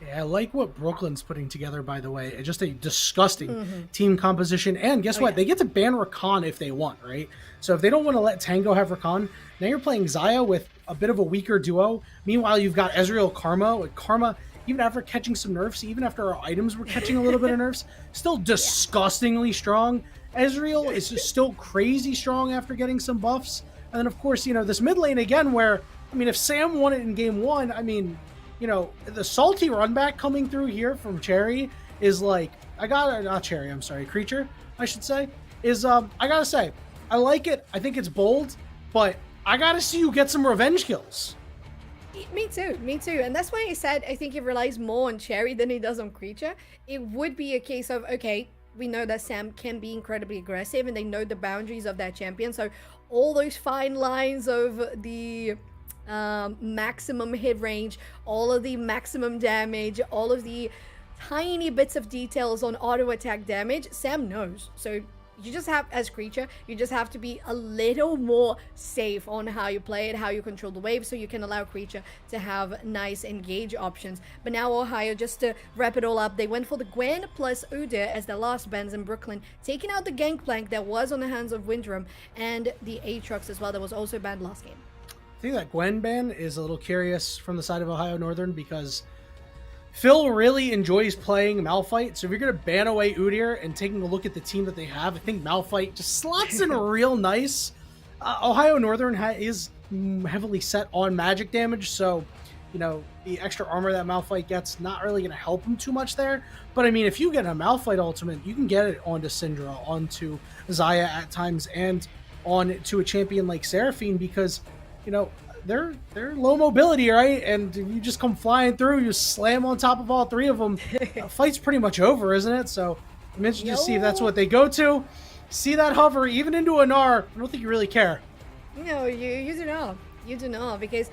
Yeah, I like what Brooklyn's putting together, by the way. It's just a disgusting Mm-hmm. team composition. And guess Oh what? yeah. They get to ban Rakan if they want, right? So if they don't want to let Tango have Rakan, now you're playing Zaya with a bit of a weaker duo. Meanwhile, you've got Ezreal Karma. With Karma, even after catching some nerfs, even after our items were catching a little bit of nerfs, still Yeah. disgustingly strong. Ezreal is just still crazy strong after getting some buffs. And then, of course, this mid lane again, where, I mean, if Sam won it in game one, I mean, the salty run back coming through here from Cherry is like, not Cherry, I'm sorry, Creature, I should say, is, I gotta say, I like it. I think it's bold, but I gotta see you get some revenge kills. Me too, me too. And that's why I said I think he relies more on Cherry than he does on Creature. It would be a case of, okay, we know that Sam can be incredibly aggressive and they know the boundaries of that champion. So all those fine lines of the maximum hit range, all of the maximum damage, all of the tiny bits of details on auto attack damage, Sam knows. So you just have, as Creature, you just have to be a little more safe on how you play it, how you control the wave, so you can allow Creature to have nice engage options. But now Ohio, just to wrap it all up, they went for the Gwen plus Udyr as their last bans in Brooklyn, taking out the Gangplank that was on the hands of Windrum, and the Aatrox as well, that was also banned last game. I think that Gwen ban is a little curious from the side of Ohio Northern because Phil really enjoys playing Malphite, so if you're going to ban away Udyr and taking a look at the team that they have, I think Malphite just slots in real nice. Ohio Northern is heavily set on magic damage, so the extra armor that Malphite gets not really going to help him too much there. But I mean, if you get a Malphite ultimate, you can get it onto Syndra, onto Zaya at times, and on to a champion like Seraphine because they're low mobility, right? And you just come flying through, you slam on top of all three of them. Fight's pretty much over, isn't it? So I'm interested to see if that's what they go to. See that hover even into an R. I don't think you really care. No, you do not. You do not, because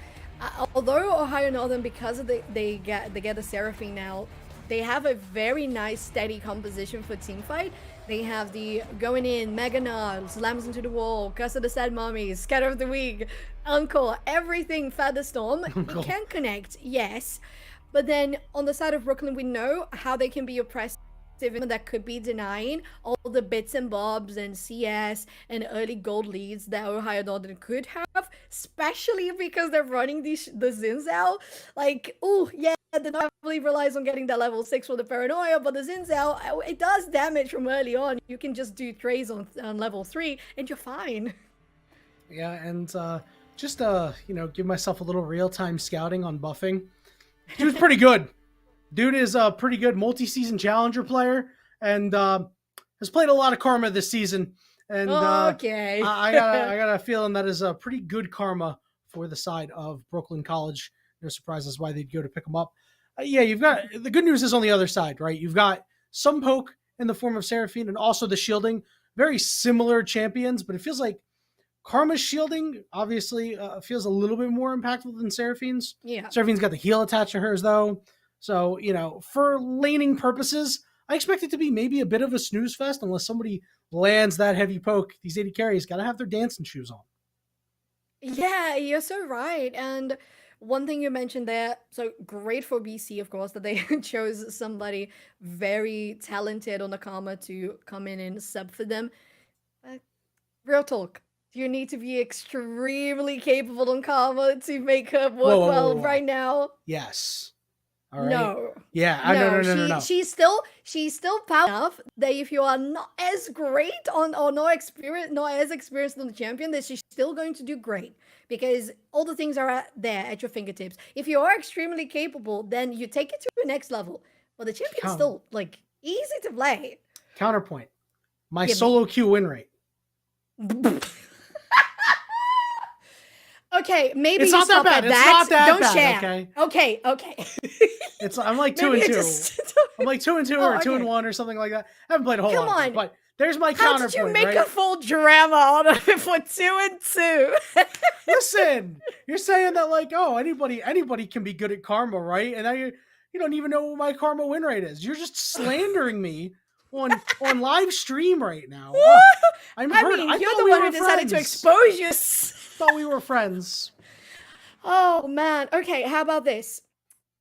although Ohio Northern, because of they get the Seraphine now, they have a very nice steady composition for teamfight. They have the going in, Mega Nod, slams into the wall, Curse of the Sad Mommies, Scatter of the Weak, Encore, everything Featherstorm. It can connect, yes. But then on the side of Brooklyn, we know how they can be oppressive, that could be denying all the bits and bobs and CS and early gold leads that Ohio Northern could have, especially because they're running the Zinzao. Like, oh yeah, the Knight heavily relies on getting that level 6 for the Paranoia, but the Zinzao, it does damage from early on. You can just do trays on level 3 and you're fine. Yeah, and just give myself a little real-time scouting on buffing. Dude's pretty good. Dude is a pretty good multi-season challenger player and has played a lot of Karma this season. And okay. I got a feeling that is a pretty good Karma for the side of Brooklyn College. No surprise, that's why they'd go to pick him up. Yeah, you've got the good news is on the other side, right? You've got some poke in the form of Seraphine and also the shielding. Very similar champions, but it feels like Karma's shielding obviously feels a little bit more impactful than Seraphine's. Yeah. Seraphine's got the heal attached to hers, though. So, for laning purposes, I expect it to be maybe a bit of a snooze fest unless somebody lands that heavy poke. These 80 carries got to have their dancing shoes on. Yeah, you're so right. And one thing you mentioned there, so great for BC, of course, that they chose somebody very talented on the Karma to come in and sub for them. But real talk. You need to be extremely capable on Karma to make her work well right now. Yes. All right. No. Yeah. No. She's still powerful enough that if you are not as great on or not as experienced on the champion, that she's still going to do great because all the things are there at your fingertips. If you are extremely capable, then you take it to the next level. But the champion's still like easy to play. Counterpoint. My solo queue win rate. Okay, maybe it's you not stop that bad. At that. It's not that Don't bad. Share. Okay. I'm like 2-2. I'm like 2-2 or 2-1 or something like that. I haven't played a whole lot. Come on, but there's my counterpoint. How did you make right? a full drama out of it for 2-2? Listen, you're saying that like, oh, anybody can be good at Karma, right? And now you don't even know what my Karma win rate is. You're just slandering me on live stream right now. Oh, I'm hurt. I mean, you're the one who decided to expose us. Thought we were friends. Oh man. Okay, how about this?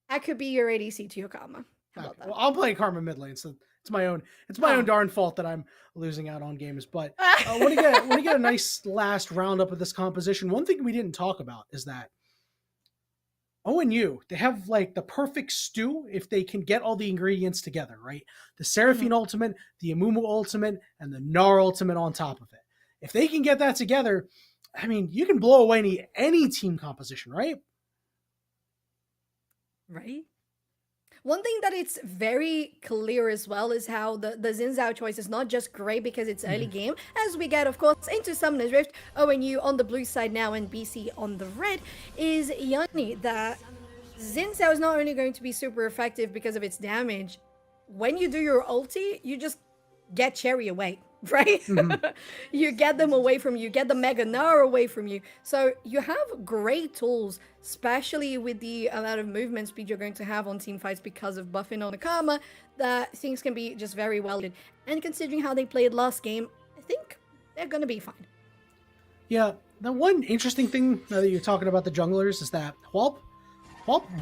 That could be your ADC to your Karma. How Okay, about that? well, I'll play Karma mid lane, so it's my own darn fault that I'm losing out on games. But when you get a nice last roundup of this composition, one thing we didn't talk about is that ONU, they have like the perfect stew if they can get all the ingredients together, right? The Seraphine ultimate, the Amumu ultimate, and the Gnar ultimate on top of it. If they can get that together, I mean, you can blow away any team composition, right? Right? One thing that it's very clear as well is how the Xin Zhao choice is not just great because it's early game, as we get, of course, into Summoner's Rift, ONU on the blue side now and BC on the red, is Yanni, that Xin Zhao is not only going to be super effective because of its damage, when you do your ulti, you just get Cherry away, right? You get them away from you, get the Mega Gnar away from you. So you have great tools, especially with the amount of movement speed you're going to have on team fights because of buffing on Akama, that things can be just very well done. And considering how they played last game, I think they're going to be fine. Yeah, the one interesting thing now that you're talking about the junglers is that Whelp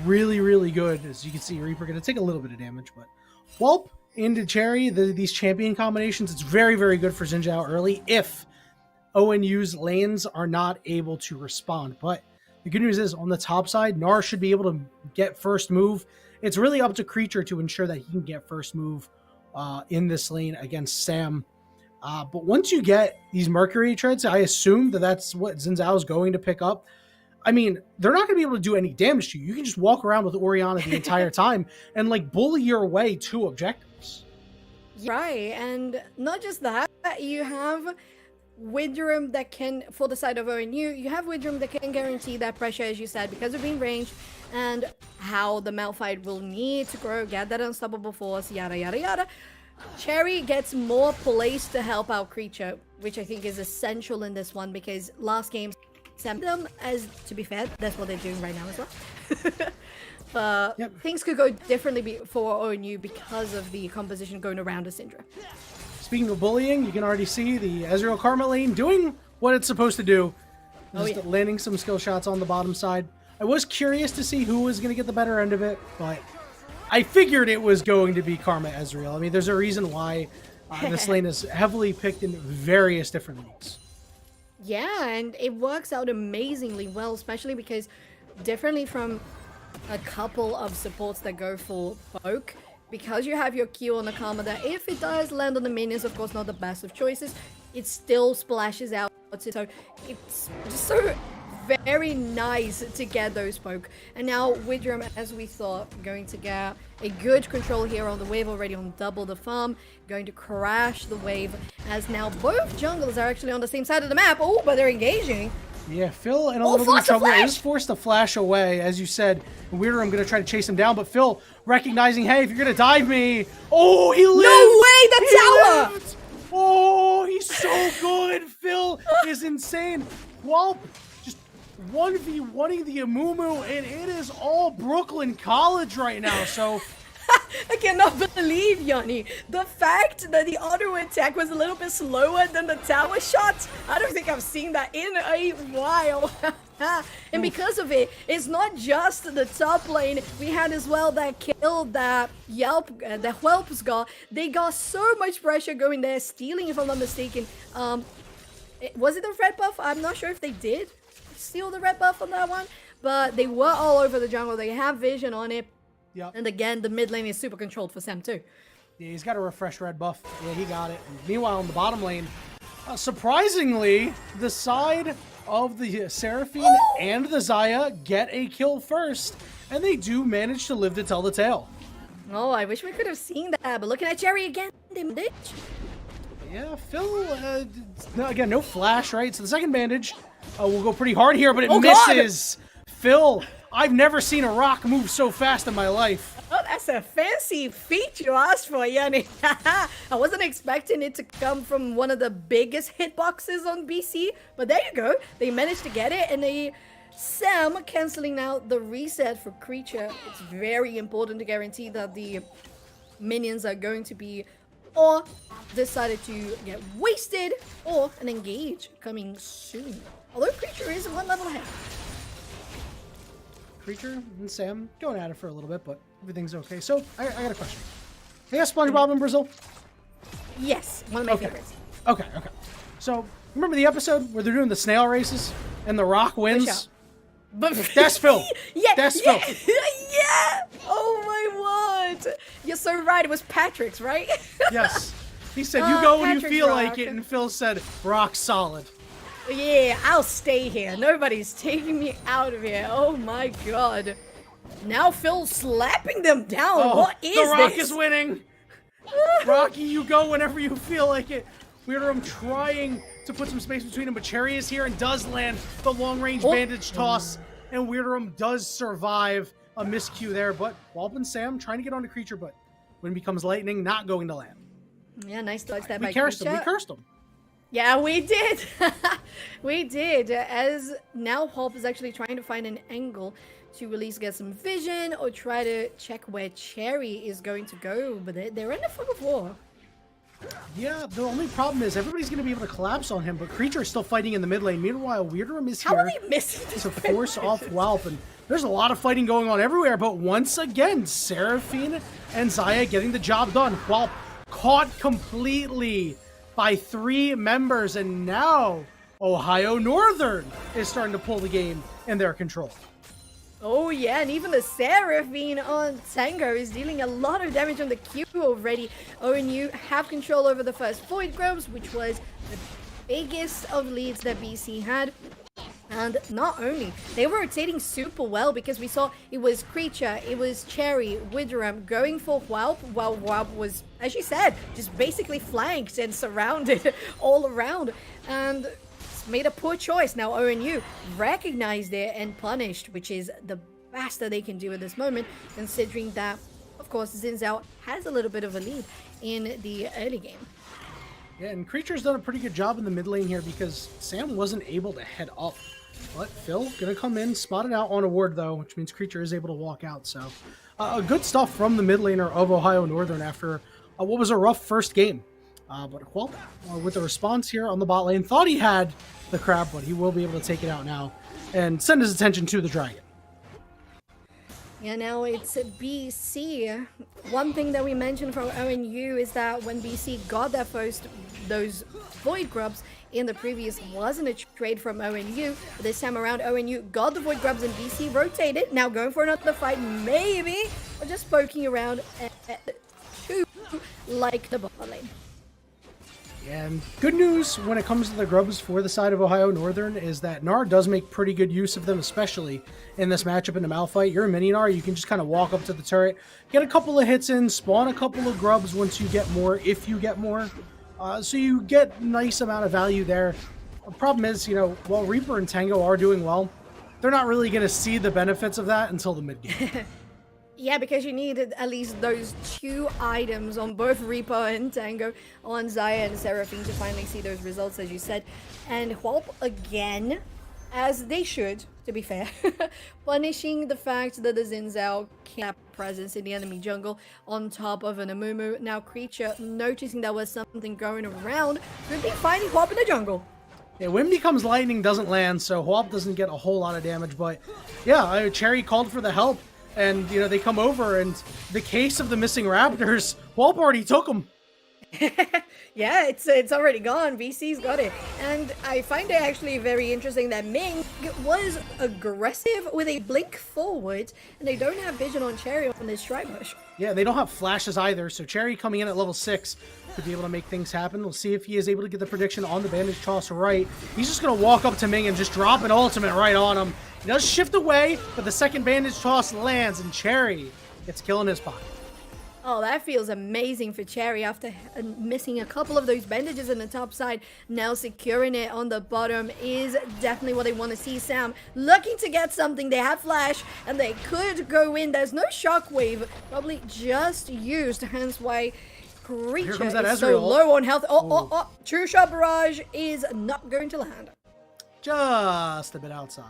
really, really good. As you can see, Reaper going to take a little bit of damage, but Whelp into Cherry, these champion combinations, it's very, very good for Xin Zhao early if ONU's lanes are not able to respond. But the good news is on the top side, Gnar should be able to get first move. It's really up to Creature to ensure that he can get first move in this lane against Sam. But once you get these Mercury treads, I assume that that's what Xin Zhao is going to pick up. I mean, they're not going to be able to do any damage to you. You can just walk around with Orianna the entire time and like bully your way to objectives. Right, and not just that, you have Widrum that can, for the side of ONU, you have Widrum that can guarantee that pressure, as you said, because of being ranged, and how the Malphite will need to grow, get that unstoppable force, yada yada yada. Cherry gets more place to help out Creature, which I think is essential in this one, because last game, them, as to be fair, that's what they're doing right now as well. But things could go differently for ONU because of the composition going around a Syndra. Speaking of bullying, you can already see the Ezreal Karma lane doing what it's supposed to do. Just landing some skill shots on the bottom side. I was curious to see who was going to get the better end of it, but I figured it was going to be Karma Ezreal. I mean, there's a reason why this lane is heavily picked in various different leagues. Yeah, and it works out amazingly well, especially because differently from a couple of supports that go for poke, because you have your Q on the Karma that if it does land on the minions, of course not the best of choices, it still splashes out. So it's just so very nice to get those poke. And now Widrum, as we thought, going to get a good control here on the wave, already on double the farm, going to crash the wave, as now both junglers are actually on the same side of the map. Oh, but they're engaging. Yeah, Phil in a little bit of trouble. Is forced to flash away, as you said. Widrum going to try to chase him down, but Phil recognizing, hey, if you're going to dive me. Oh, he lived! No way, the tower! Oh, he's so good. Phil is insane. Whelp just 1v1ing the Amumu, and it is all Brooklyn College right now, so... I cannot believe, Yanni, the fact that the auto attack was a little bit slower than the tower shot. I don't think I've seen that in a while. And because of it, it's not just the top lane. We had as well that kill that the Whelps got. They got so much pressure going there, stealing, if I'm not mistaken. Was it the red buff? I'm not sure if they did steal the red buff on that one, but they were all over the jungle. They have vision on it. Yep. And again, the mid lane is super controlled for Sam too. Yeah, he's got a refresh red buff. Yeah, he got it. And meanwhile, in the bottom lane, surprisingly, the side of the Seraphine and the Xayah get a kill first, and they do manage to live to tell the tale. Oh, I wish we could have seen that, but looking at Cherry again, they ditch. Yeah, Phil, again, no flash, right? So the second bandage will go pretty hard here, but it misses. God. Phil, I've never seen a rock move so fast in my life. Oh, that's a fancy feat you asked for, Yanni. I wasn't expecting it to come from one of the biggest hitboxes on BC, but there you go. They managed to get it, and Sam canceling out the reset for Creature. It's very important to guarantee that the minions are going to be or decided to get wasted or an engage coming soon. Although Creature is one level ahead. Creature and Sam going at it for a little bit, but everything's okay. So I got a question. Hey, SpongeBob in Brazil? Yes, one of my Okay. favorites. Okay. So remember the episode where they're doing the snail races and the Rock wins? That's Phil. Yeah, That's yeah, Phil. yeah. Oh my word! You're so right. It was Patrick's, right? Yes. He said, you go when you Patrick feel Rock. like it, and Phil said, rock solid. Yeah, I'll stay here. Nobody's taking me out of here. Oh my god. Now Phil's slapping them down. What is The Rock this? is winning. Rocky, you go whenever you feel like it. Weirdrum trying to put some space between them, but Cherry is here and does land the long-range bandage toss, and Weirdrum does survive a miscue there, but Wallop and Sam trying to get on the Creature, but when it becomes lightning, not going to land. Yeah, nice dodge that We by cursed him. We Creature. cursed him. Yeah, we did. We did. As now Hop is actually trying to find an angle to at least get some vision or try to check where Cherry is going to go, but they're in the fog of war. Yeah, the only problem is everybody's going to be able to collapse on him, but Creature is still fighting in the mid lane. Meanwhile, Weirdrum is How here are they missing this? to force off Wallop, and there's a lot of fighting going on everywhere, but once again, Seraphine and Zaya getting the job done. Wallop caught completely by 3 members, and now Ohio Northern is starting to pull the game in their control. Oh yeah, and even the Seraphine on Tango is dealing a lot of damage on the Q already. ONU have control over the first Void Grubs, which was the biggest of leads that BC had. And not only, they were rotating super well because we saw it was Creature, it was Cherry, Widram going for Whelp, while Whelp was, as you said, just basically flanked and surrounded all around. And made a poor choice. Now ONU recognized it and punished, which is the best that they can do at this moment, considering that, of course, Zinzao has a little bit of a lead in the early game. Yeah, and Creature's done a pretty good job in the mid lane here because Sam wasn't able to head up. But Phil gonna come in, spot it out on a ward though, which means Creature is able to walk out. So good stuff from the mid laner of Ohio Northern after what was a rough first game. But Whelp, with the response here on the bot lane, thought he had the crab, but he will be able to take it out now and send his attention to the dragon. Yeah, now it's BC. One thing that we mentioned from ONU is that when BC got their first, those Void Grubs in the previous, wasn't a trade from ONU. But this time around, ONU got the Void Grubs and BC rotated. Now going for another fight, maybe, or just poking around to like the bot lane. And good news when it comes to the grubs for the side of Ohio Northern is that Gnar does make pretty good use of them, especially in this matchup in the Malphite. You're a mini Gnar, you can just kind of walk up to the turret, get a couple of hits in, spawn a couple of grubs once you get more, if you get more. So you get a nice amount of value there. The problem is, you know, while Reaper and Tango are doing well, they're not really going to see the benefits of that until the mid game. Yeah, because you needed at least those 2 items on both Reaper and Tango, on Zaya and Seraphine to finally see those results, as you said. And Whelp again, as they should, to be fair, punishing the fact that the Zinzao can't have presence in the enemy jungle on top of an Amumu. Now Creature, noticing there was something going around, could be finding Whelp in the jungle. Yeah, Wind Becomes Lightning doesn't land, so Whelp doesn't get a whole lot of damage, but yeah, Cherry called for the help. And, you know, they come over, and the case of the missing Raptors, Whelp already took them. Yeah, it's already gone. VC's got it. And I find it actually very interesting that Ming was aggressive with a blink forward, and they don't have vision on Cherry on this Strike Bush. Yeah, they don't have flashes either, so Cherry coming in at level 6 could be able to make things happen. We'll see if he is able to get the prediction on the bandage toss right. He's just going to walk up to Ming and just drop an ultimate right on him. He does shift away, but the second bandage toss lands, and Cherry gets kill in his pocket. Oh, that feels amazing for Cherry after missing a couple of those bandages on the top side. Now securing it on the bottom is definitely what they want to see. Sam looking to get something. They have flash, and they could go in. There's no shockwave, probably just used, hence why Creature is so low on health. Oh, True Shot Barrage is not going to land. Just a bit outside.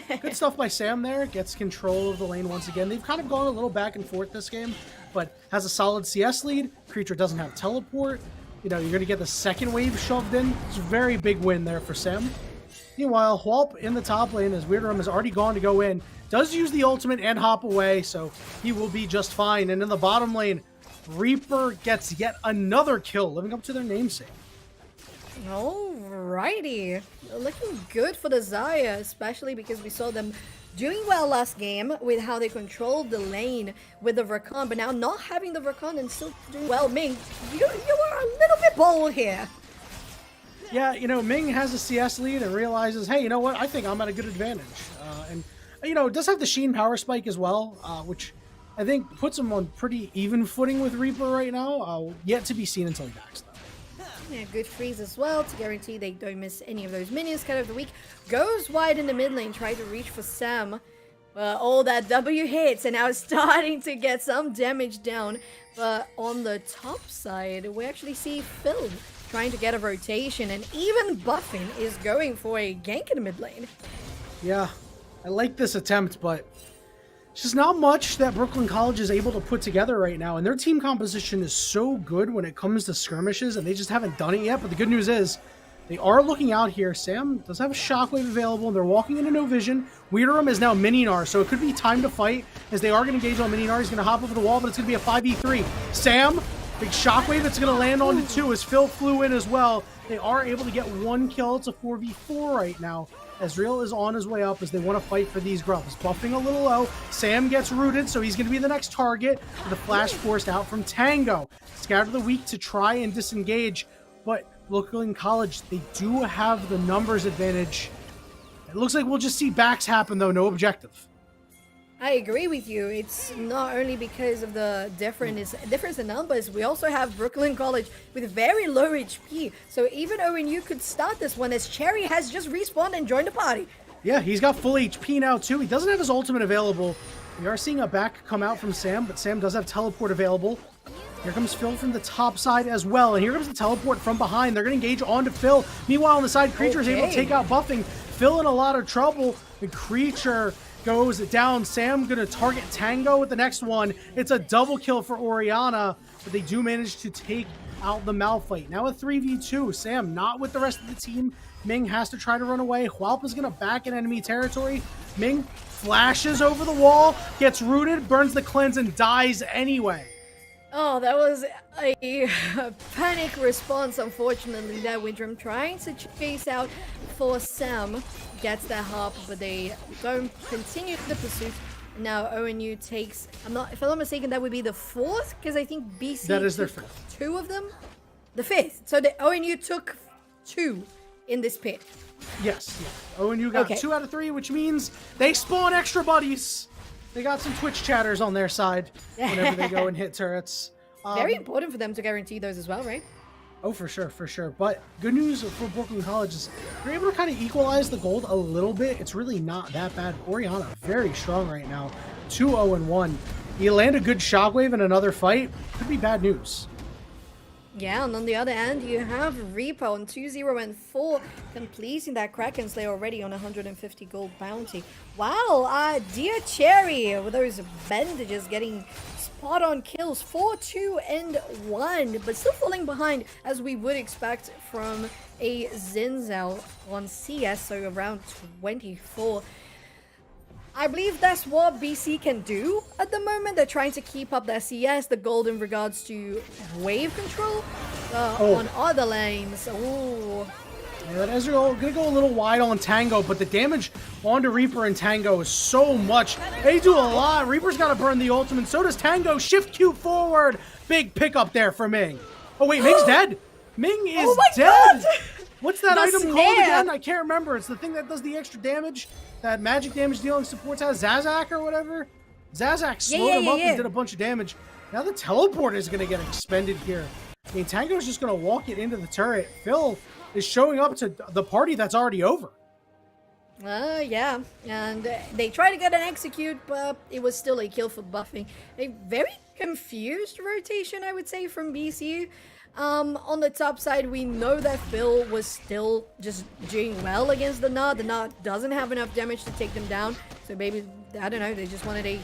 But good stuff by Sam there. Gets control of the lane once again. They've kind of gone a little back and forth this game, but has a solid CS lead. Creature doesn't have teleport. You know, you're going to get the second wave shoved in. It's a very big win there for Sam. Meanwhile, Whalp in the top lane as Weirdrum has already gone to go in. Does use the ultimate and hop away, so he will be just fine. And in the bottom lane, Reaper gets yet another kill, living up to their namesake. Alrighty. Looking good for the Zarya, especially because we saw them doing well last game with how they controlled the lane with the Rakan, but now not having the Rakan and still doing well. Ming, you were a little bit bold here. Yeah, you know, Ming has a CS lead and realizes, hey, you know what? I think I'm at a good advantage. And, you know, it does have the Sheen power spike as well, which I think puts him on pretty even footing with Reaper right now. Yet to be seen until he backs, though. Yeah, good freeze as well to guarantee they don't miss any of those minions. Cut of the week goes wide in the mid lane, try to reach for Sam. All that W hits and now it's starting to get some damage down. But on the top side, we actually see Phil trying to get a rotation, and even Buffin is going for a gank in the mid lane. Yeah, I like this attempt, but it's just not much that Brooklyn College is able to put together right now, and their team composition is so good when it comes to skirmishes, and they just haven't done it yet. But the good news is they are looking out here. Sam does have a shockwave available, and they're walking into no vision. Weirdrum is now Mininar, so it could be time to fight as they are going to engage on Mininar. He's going to hop over the wall, but it's going to be a 5v3. Sam, big shockwave that's going to land onto 2 as Phil flew in as well. They are able to get 1 kill. It's a 4v4 right now. Ezreal is on his way up as they want to fight for these grubs. Buffing a little low. Sam gets rooted, so he's going to be the next target. The flash forced out from Tango. Scout of the week to try and disengage, but Brooklyn College, they do have the numbers advantage. It looks like we'll just see backs happen, though. No objective. I agree with you. It's not only because of the difference in numbers, we also have Brooklyn College with very low HP. So even ONU could start this one as Cherry has just respawned and joined the party. Yeah, he's got full HP now too. He doesn't have his ultimate available. We are seeing a back come out from Sam, but Sam does have teleport available. Here comes Phil from the top side as well, and here comes the teleport from behind. They're going to engage onto Phil. Meanwhile, on the side, Creature is able to take out Buffing. Phil in a lot of trouble. The Creature goes down. Sam going to target Tango with the next one. It's a double kill for Orianna, but they do manage to take out the Malphite. Now a 3v2. Sam not with the rest of the team. Ming has to try to run away. Whalp is going to back in enemy territory. Ming flashes over the wall, gets rooted, burns the cleanse, and dies anyway. Oh, that was a panic response, unfortunately. That Windrum trying to chase out for Sam. Gets that hop, but they don't continue the pursuit. Now ONU takes, if I'm not mistaken, that would be the 4th, because I think BC that is their 5th. 2 of them? The 5th. So the ONU took 2 in this pit. Yes. ONU got 2 out of 3, which means they spawn extra buddies. They got some Twitch chatters on their side whenever they go and hit turrets. Very important for them to guarantee those as well, right? Oh, for sure. But good news for Brooklyn College is they're able to kind of equalize the gold a little bit. It's really not that bad. Orianna, very strong right now. 2-0-1. You land a good shockwave in another fight, could be bad news. Yeah, and on the other end, you have Reaper on 2-0-4, completing that Kraken Slayer already on 150 gold bounty. Wow, dear Cherry, with those bandages getting spot-on kills, 4-2-1, but still falling behind as we would expect from a Zinzao on CS, so around 24. I believe that's what BC can do at the moment. They're trying to keep up their CS, the gold in regards to wave control on other lanes. Ooh. Yeah, Ezreal gonna go a little wide on Tango, but the damage onto Reaper and Tango is so much. They do a lot. Reaper's got to burn the ultimate, so does Tango. Shift Q forward. Big pickup there for Ming. Oh wait, Ming's dead. Ming is dead. God. What's that item called again? I can't remember. It's the thing that does the extra damage. That magic damage dealing supports has Zazak or whatever. Zazak slowed him up and did a bunch of damage. Now the teleport is going to get expended here. I mean, Tango's just going to walk it into the turret. Phil is showing up to the party that's already over. Yeah. And they tried to get an execute, but it was still a kill for buffing. A very confused rotation, I would say, from BC. On the top side, we know that Phil was still just doing well against the Gnar. The Gnar doesn't have enough damage to take them down. So maybe, I don't know, they just wanted a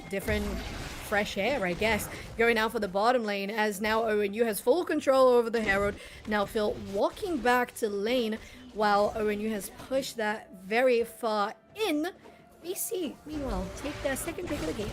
different fresh air, I guess. Going out for the bottom lane as now ONU has full control over the Herald. Now Phil walking back to lane while ONU has pushed that very far in. BC, meanwhile, take their second pick of the game.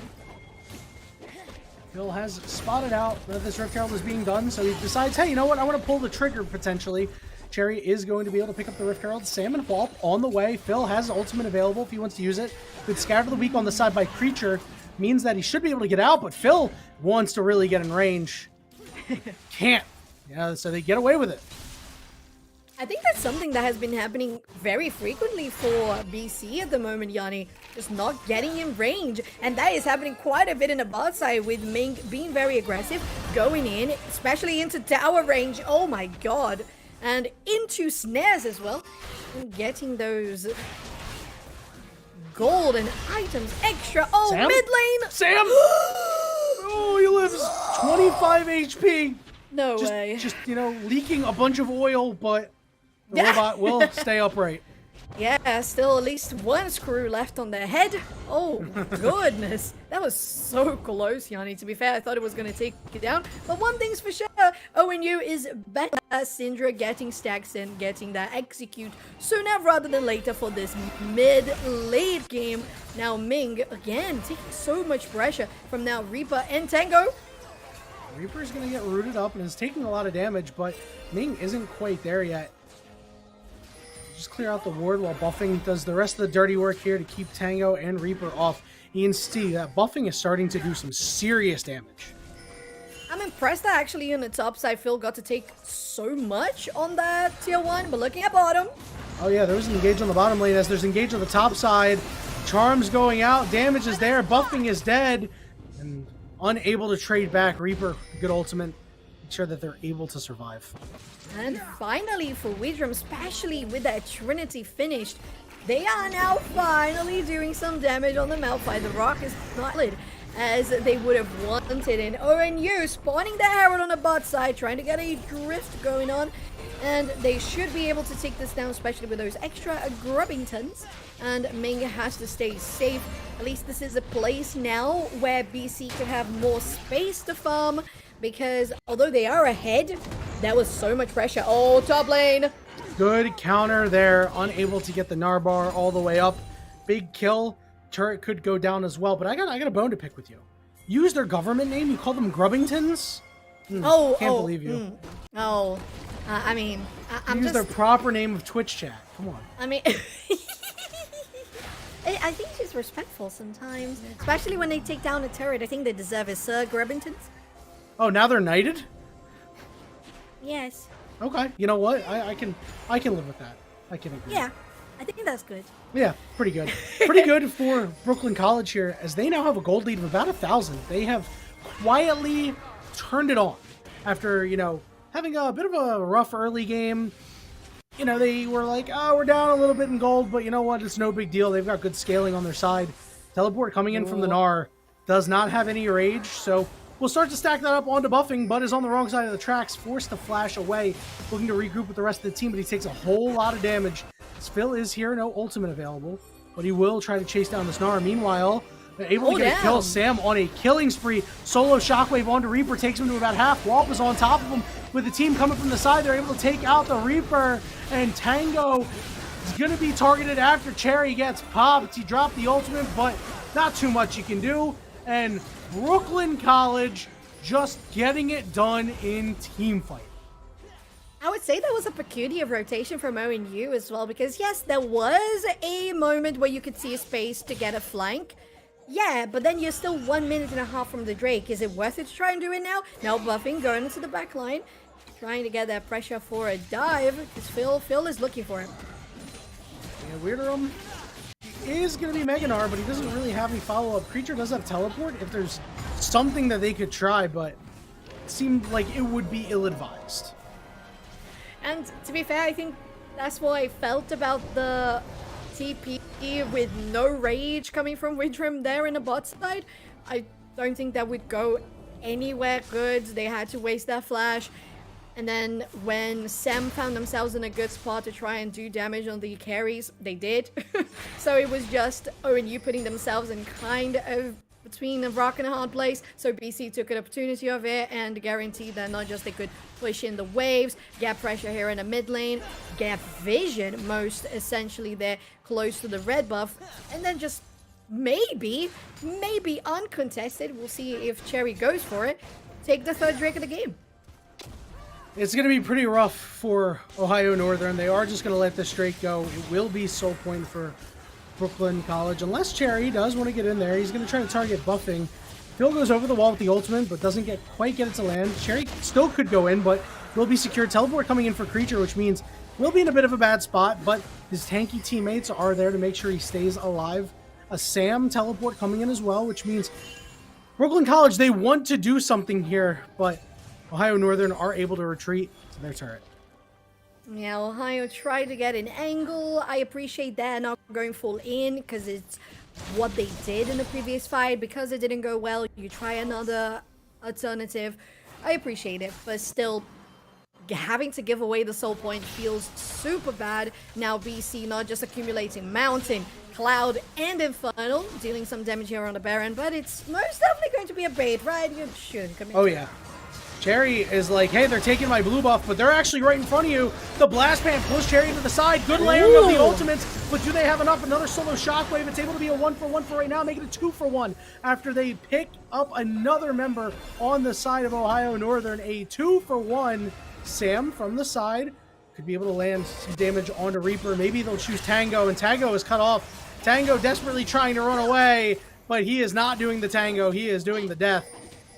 Phil has spotted out that this Rift Herald is being done, so he decides, hey, you know what? I want to pull the trigger potentially. Cherry is going to be able to pick up the Rift Herald. Sam and Whop on the way. Phil has ultimate available if he wants to use it. With Scatter the Weak on the side by Creature, means that he should be able to get out, but Phil wants to really get in range. Can't. Yeah, so they get away with it. I think that's something that has been happening very frequently for BC at the moment, Yanni. Just not getting in range. And that is happening quite a bit in the bot side with Ming being very aggressive, going in, especially into tower range. Oh my god. And into snares as well. And getting those golden items extra. Oh, Sam? mid lane. Sam! Oh, he lives 25 HP. No way. Just, you know, leaking a bunch of oil, but the robot will stay upright. Yeah, still at least one screw left on their head. Oh, goodness. That was so close, Yanni. To be fair, I thought it was going to take it down. But one thing's for sure, ONU is better. Syndra getting stacks in, getting that execute sooner rather than later for this mid-late game. Now Ming, again, taking so much pressure from now Reaper and Tango. Reaper's going to get rooted up and is taking a lot of damage, but Ming isn't quite there yet. Just clear out the ward while Buffing does the rest of the dirty work here to keep Tango and Reaper off. You can see that Buffing is starting to do some serious damage. I'm impressed that actually on the top side, Phil got to take so much on that tier 1, but looking at bottom. Oh yeah, there was an engage on the bottom lane as there's engage on the top side. Charms going out, damage is there, Buffing is dead, and unable to trade back. Reaper, good ultimate, make sure that they're able to survive. And finally for Widram, especially with that Trinity finished, they are now finally doing some damage on the Malphite. The rock is not lit as they would have wanted. And ONU spawning the Herald on the bot side, trying to get a drift going on. And they should be able to take this down, especially with those extra Grubbingtons. And Ming has to stay safe. At least this is a place now where BC could have more space to farm. Because although they are ahead, that was so much pressure. Oh, top lane. Good counter there. Unable to get the Narbar all the way up. Big kill. Turret could go down as well. But I got a bone to pick with you. Use their government name. You call them Grubbingtons? Can't believe you. I mean, I'm Use just... their proper name of Twitch chat. Come on. I mean... I think she's respectful sometimes. Especially when they take down a turret. I think they deserve it, Sir Grubbingtons. Oh, now they're knighted? Yes. Okay. You know what? I can live with that. I can agree. Yeah. I think that's good. Yeah, pretty good. Pretty good for Brooklyn College here, as they now have a gold lead of about 1,000. They have quietly turned it on after, you know, having a bit of a rough early game. You know, they were like, oh, we're down a little bit in gold, but you know what? It's no big deal. They've got good scaling on their side. Teleport coming in from the Gnar does not have any rage, so we'll start to stack that up onto Buffing, but is on the wrong side of the tracks, forced to flash away, looking to regroup with the rest of the team, but he takes a whole lot of damage. Phil is here, no ultimate available, but he will try to chase down this Gnar. Meanwhile, they're able to get a kill. Sam on a killing spree. Solo shockwave onto Reaper, takes him to about half. Whop is on top of him. With the team coming from the side, they're able to take out the Reaper, and Tango is going to be targeted after Cherry gets popped. He dropped the ultimate, but not too much you can do. And Brooklyn College just getting it done in team fight. I would say that was a peculiar rotation from ONU as well, because yes, there was a moment where you could see a space to get a flank. Yeah, but then you're still 1.5 minutes from the Drake. Is it worth it to try and do it now? Now Buffing going into the back line, trying to get that pressure for a dive, because Phil is looking for it. Yeah, Weirdrum is going to be Mega Gnar, but he doesn't really have any follow-up. Creature does have teleport if there's something that they could try, but it seemed like it would be ill-advised. And to be fair, I think that's what I felt about the TP with no rage coming from Widram there in the bot side. I don't think that would go anywhere good. They had to waste their flash. And then when Sam found themselves in a good spot to try and do damage on the carries, they did. So it was just ONU putting themselves in kind of between a rock and a hard place. So BC took an opportunity of it and guaranteed that not just they could push in the waves, get pressure here in the mid lane, get vision most essentially there close to the red buff, and then just maybe uncontested, we'll see if Cherry goes for it, take the third Drake of the game. It's going to be pretty rough for Ohio Northern. They are just going to let this Drake go. It will be soul point for Brooklyn College. Unless Cherry does want to get in there, he's going to try to target buffing. Phil goes over the wall with the ultimate, but doesn't quite get it to land. Cherry still could go in, but will be secured. Teleport coming in for Creature, which means will be in a bit of a bad spot, but his tanky teammates are there to make sure he stays alive. A Sam teleport coming in as well, which means Brooklyn College, they want to do something here, but Ohio Northern are able to retreat to their turret. Yeah, Ohio tried to get an angle. I appreciate that, not going full in, because it's what they did in the previous fight. Because it didn't go well, you try another alternative. I appreciate it, but still, having to give away the soul point feels super bad. Now BC not just accumulating Mountain, Cloud, and Infernal, dealing some damage here on the Baron, but it's most definitely going to be a bait, right? You shouldn't commit. Oh yeah. Cherry is like, hey, they're taking my blue buff, but they're actually right in front of you. The Blast Band pulls Cherry to the side. Good layering of the ultimates, but do they have enough? Another solo Shockwave. It's able to be a 1-for-1 for right now, making it 2-for-1 after they pick up another member on the side of Ohio Northern. A 2-for-1. Sam from the side could be able to land some damage onto Reaper. Maybe they'll choose Tango, and Tango is cut off. Tango desperately trying to run away, but he is not doing the Tango. He is doing the death.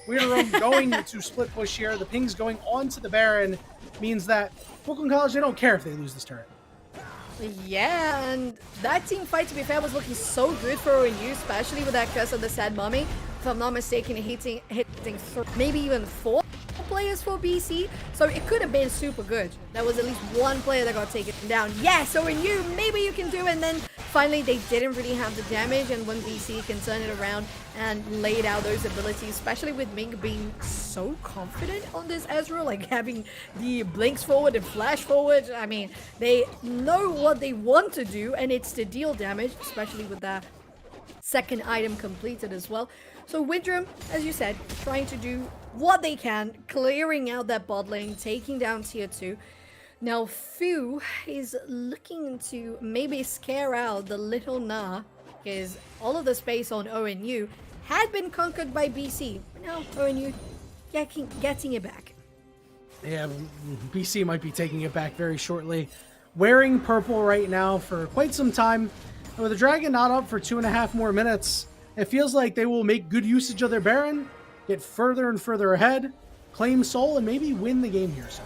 We're going to split push here. The ping's going onto the Baron. Means that Brooklyn College, they don't care if they lose this turret. Yeah, and that team fight, to be fair, was looking so good for ONU, especially with that Curse of the Sad Mummy. If I'm not mistaken, hitting maybe even 4 players for BC, so it could have been super good. There was at least one player that got taken down. Yes, ONU, maybe you can do it, and then finally they didn't really have the damage, and when BC can turn it around and laid out those abilities, especially with Ming being so confident on this Ezreal, like having the blinks forward and flash forward. I mean, they know what they want to do, and it's to deal damage, especially with that second item completed as well. So Windrum, as you said, trying to do what they can, clearing out that bot lane, taking down tier 2. Now Fu is looking to maybe scare out the little Na, because all of the space on ONU had been conquered by BC. But now ONU getting it back. Yeah, BC might be taking it back very shortly. Wearing purple right now for quite some time. And with the Dragon not up for 2.5 more minutes, it feels like they will make good usage of their Baron, get further and further ahead, claim soul, and maybe win the game here. So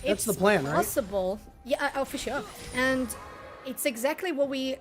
that's the plan, right? Possible. Yeah, oh, for sure. And it's exactly what we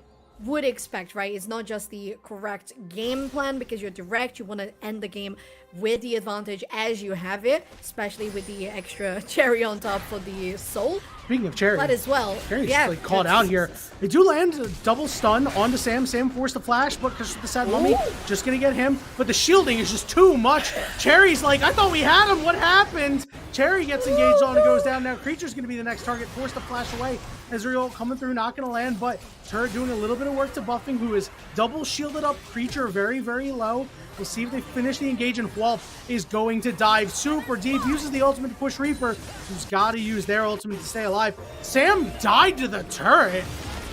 would expect, right? It's not just the correct game plan, because you're direct, you want to end the game with the advantage as you have it, especially with the extra cherry on top for the soul. Speaking of Cherry, but as well, Cherry's like caught out here. They do land a double stun onto Sam. Sam forced to flash, but because of the Sad Mummy, just gonna get him. But the shielding is just too much. Cherry's like, I thought we had him. What happened? Cherry gets engaged on and goes down. Now Creature's gonna be the next target, forced to flash away. Ezreal coming through, not gonna land, but Turret doing a little bit of work to buffing, who is double shielded up. Creature very, very low. We'll see if they finish the engage, and Whalp is going to dive super deep. Uses the ultimate to push Reaper, who's got to use their ultimate to stay alive. Sam died to the turret,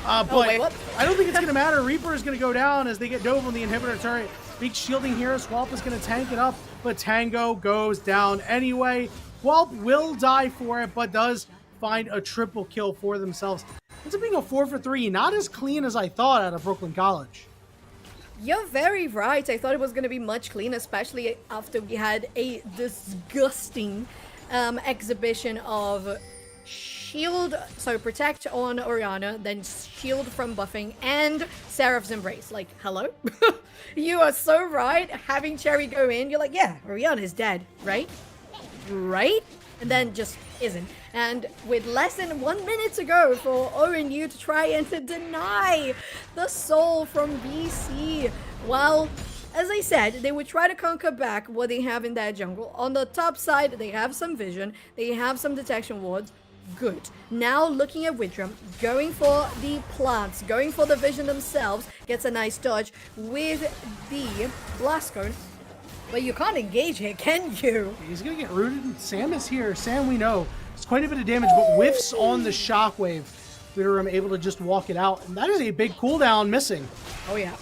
but I don't think it's going to matter. Reaper is going to go down as they get dove on the inhibitor turret. Big shielding here. Whalp is going to tank it up, but Tango goes down anyway. Whalp will die for it, but does find a triple kill for themselves. Ends up being a 4-for-3. Not as clean as I thought out of Brooklyn College. You're very right. I thought it was going to be much cleaner, especially after we had a disgusting exhibition of shield, so protect on Orianna, then shield from buffing, and Seraph's Embrace. Like, hello? You are so right. Having Cherry go in, you're like, yeah, Orianna's dead, right? Right? And then just isn't. And with less than 1 minute to go for ONU to try and to deny the soul from BC. Well, as I said, they would try to conquer back what they have in that jungle. On the top side, they have some vision, they have some detection wards, good. Now looking at Widram, going for the plants, going for the vision themselves, gets a nice dodge with the blast cone. But you can't engage here, can you? He's going to get rooted. Sam is here. Sam, we know, it's quite a bit of damage, but whiffs on the shockwave. Widram able to just walk it out, and that is a big cooldown missing. Oh yeah.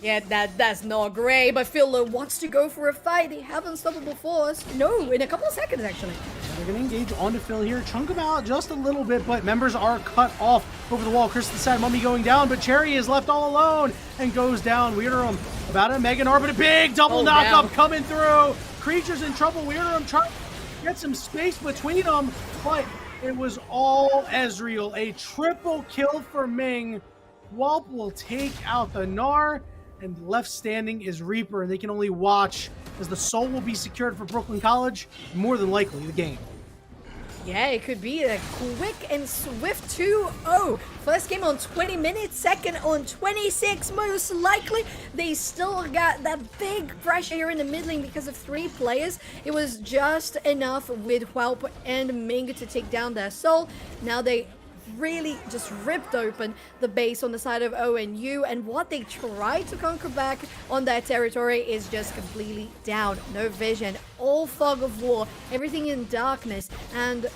Yeah, that's not great, but Phil wants to go for a fight. They have unstoppable force. No, in a couple of seconds, actually. They're going to engage onto Phil here, chunk him out just a little bit, but members are cut off over the wall. Chris the Sad Mummy going down, but Cherry is left all alone and goes down. Weirdrum about a Mega Gnar, but a big double knockup coming through. Creature's in trouble. Weirdrum trying to get some space between them, but it was all Ezreal. A triple kill for Ming. Whelp will take out the Gnar, and left standing is Reaper, and they can only watch as the soul will be secured for Brooklyn College, more than likely the game. Yeah, it could be a quick and swift 2-0. First game on 20 minutes, second on 26 most likely. They still got that big pressure here in the mid lane because of 3 players. It was just enough with Whelp and Ming to take down their soul. Now they really just ripped open the base on the side of ONU, and what they tried to conquer back on that territory is just completely down. No vision, all fog of war, everything in darkness. And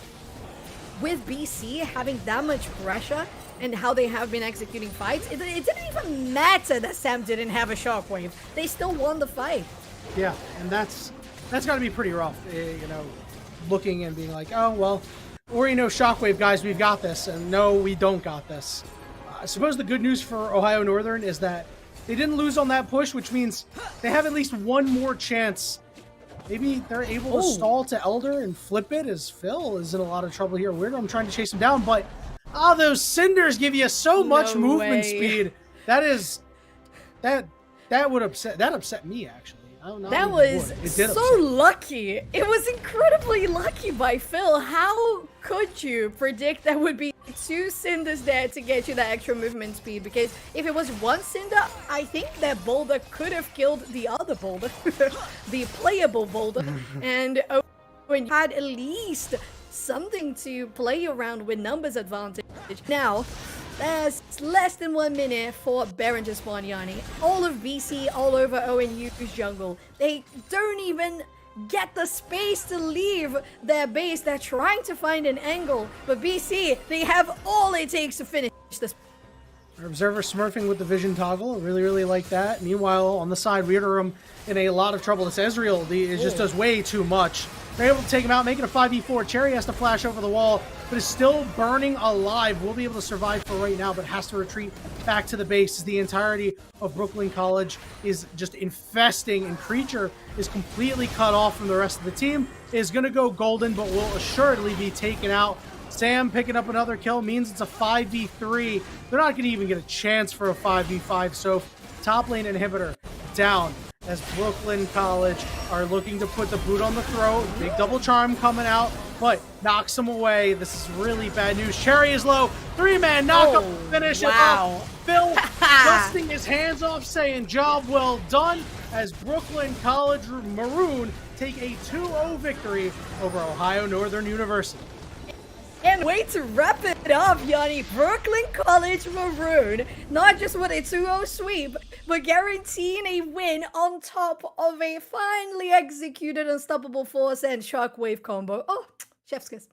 with BC having that much pressure and how they have been executing fights, it didn't even matter that Sam didn't have a shockwave. They still won the fight. Yeah, and that's got to be pretty rough, you know, looking and being like, oh, well, or, you know, Shockwave, guys, we've got this, and no, we don't got this. I suppose the good news for Ohio Northern is that they didn't lose on that push, which means they have at least one more chance. Maybe they're able to stall to Elder and flip it, as Phil is in a lot of trouble here. I'm trying to chase him down, but those cinders give you so much movement speed. That upset me, actually. That was so lucky. It was incredibly lucky by Phil. How could you predict that would be 2 cinders there to get you that extra movement speed? Because if it was 1 cinder, I think that boulder could have killed the other boulder, the playable boulder. And when you had at least something to play around with numbers advantage. Now, there's less than 1 minute for Baron to spawn, Yanni. All of BC all over ONU's jungle. They don't even get the space to leave their base. They're trying to find an angle, but BC, they have all it takes to finish this. Our Observer smurfing with the vision toggle. Really like that. Meanwhile, on the side, Weirdrum in a lot of trouble. This Ezreal, it just does way too much. They're able to take him out, make it a 5v4. Cherry has to flash over the wall, but is still burning alive. Will be able to survive for right now, but has to retreat back to the base. The entirety of Brooklyn College is just infesting, and Creature is completely cut off from the rest of the team. Is going to go golden, but will assuredly be taken out. Sam picking up another kill means it's a 5v3. They're not going to even get a chance for a 5v5, so top lane inhibitor down as Brooklyn College are looking to put the boot on the throat. Big double charm coming out, but knocks him away. This is really bad news. Cherry is low. 3-man knockup to finish it off. Phil dusting his hands off, saying job well done, as Brooklyn College Maroon take a 2-0 victory over Ohio Northern University. And way to wrap it up, Yanni. Brooklyn College Maroon, not just with a 2-0 sweep, but guaranteeing a win on top of a finely executed Unstoppable Force and Shockwave combo. Oh, chef's kiss.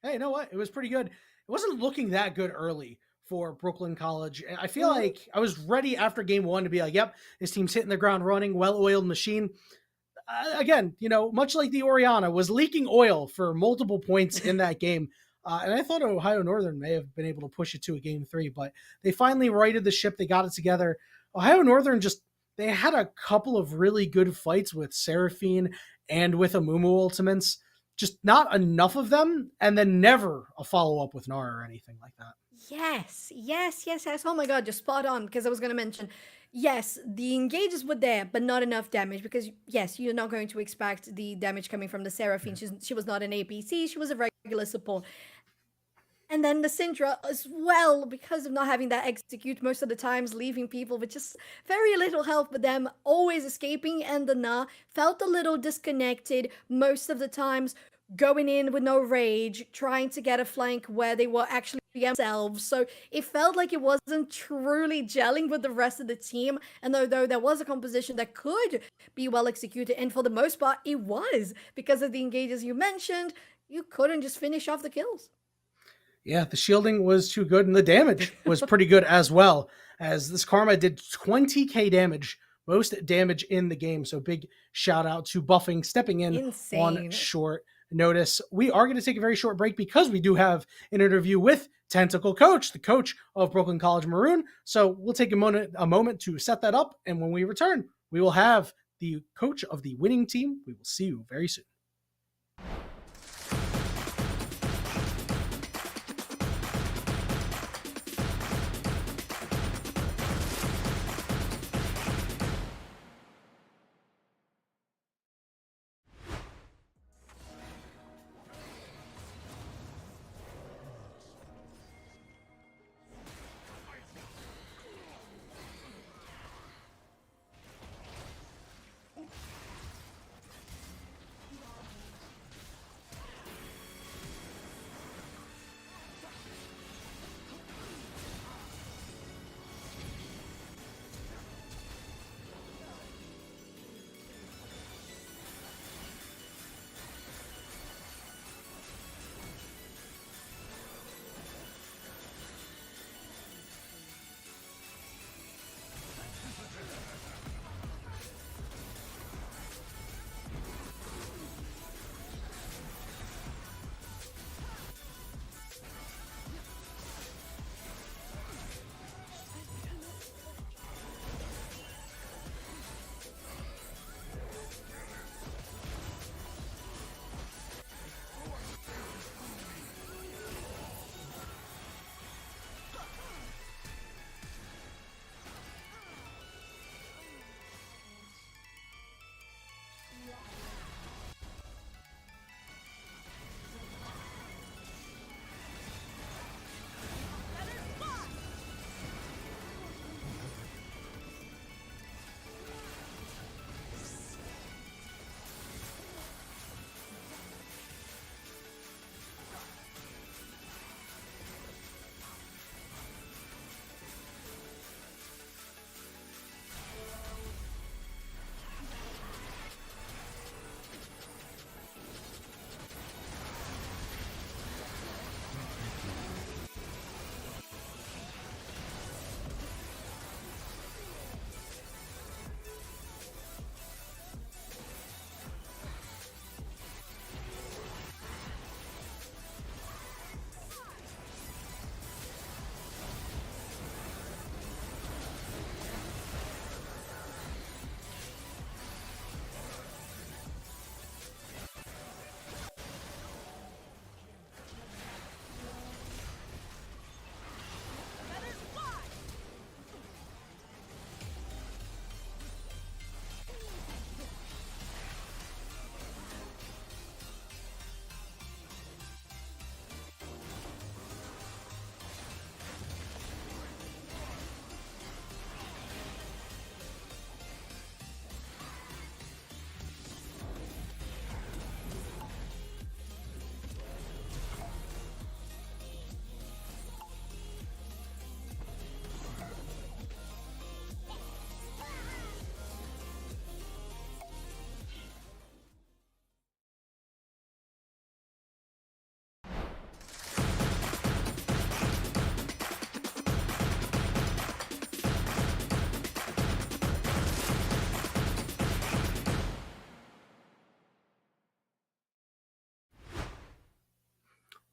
Hey, you know what? It was pretty good. It wasn't looking that good early for Brooklyn College. I feel like I was ready after game 1 to be like, yep, this team's hitting the ground running, well-oiled machine. Again, you know, much like the Oriana, was leaking oil for multiple points in that game. And I thought Ohio Northern may have been able to push it to a game 3, but they finally righted the ship. They got it together. Ohio Northern they had a couple of really good fights with Seraphine and with Amumu ultimates. Just not enough of them, and then never a follow-up with Nara or anything like that. Yes. Oh my god, just spot on, because I was going to mention, yes, the engages were there, but not enough damage, because yes, you're not going to expect the damage coming from the Seraphine. She was not an APC, she was a regular support. And then the Syndra as well, because of not having that execute most of the times, leaving people with just very little health, but them always escaping, and the Na felt a little disconnected most of the times. going in with no rage, trying to get a flank where they were actually themselves. So it felt like it wasn't truly gelling with the rest of the team. And though there was a composition that could be well executed, and for the most part, it was because of the engages you mentioned, you couldn't just finish off the kills. Yeah, the shielding was too good, and the damage was pretty good as well. As this Karma did 20k damage, most damage in the game. So big shout out to Buffing stepping in on Insane. short notice. We are going to take a very short break because we do have an interview with Tentacle Coach, the coach of Brooklyn College Maroon. So we'll take a moment to set that up, and when we return, we will have the coach of the winning team. We will see you very soon.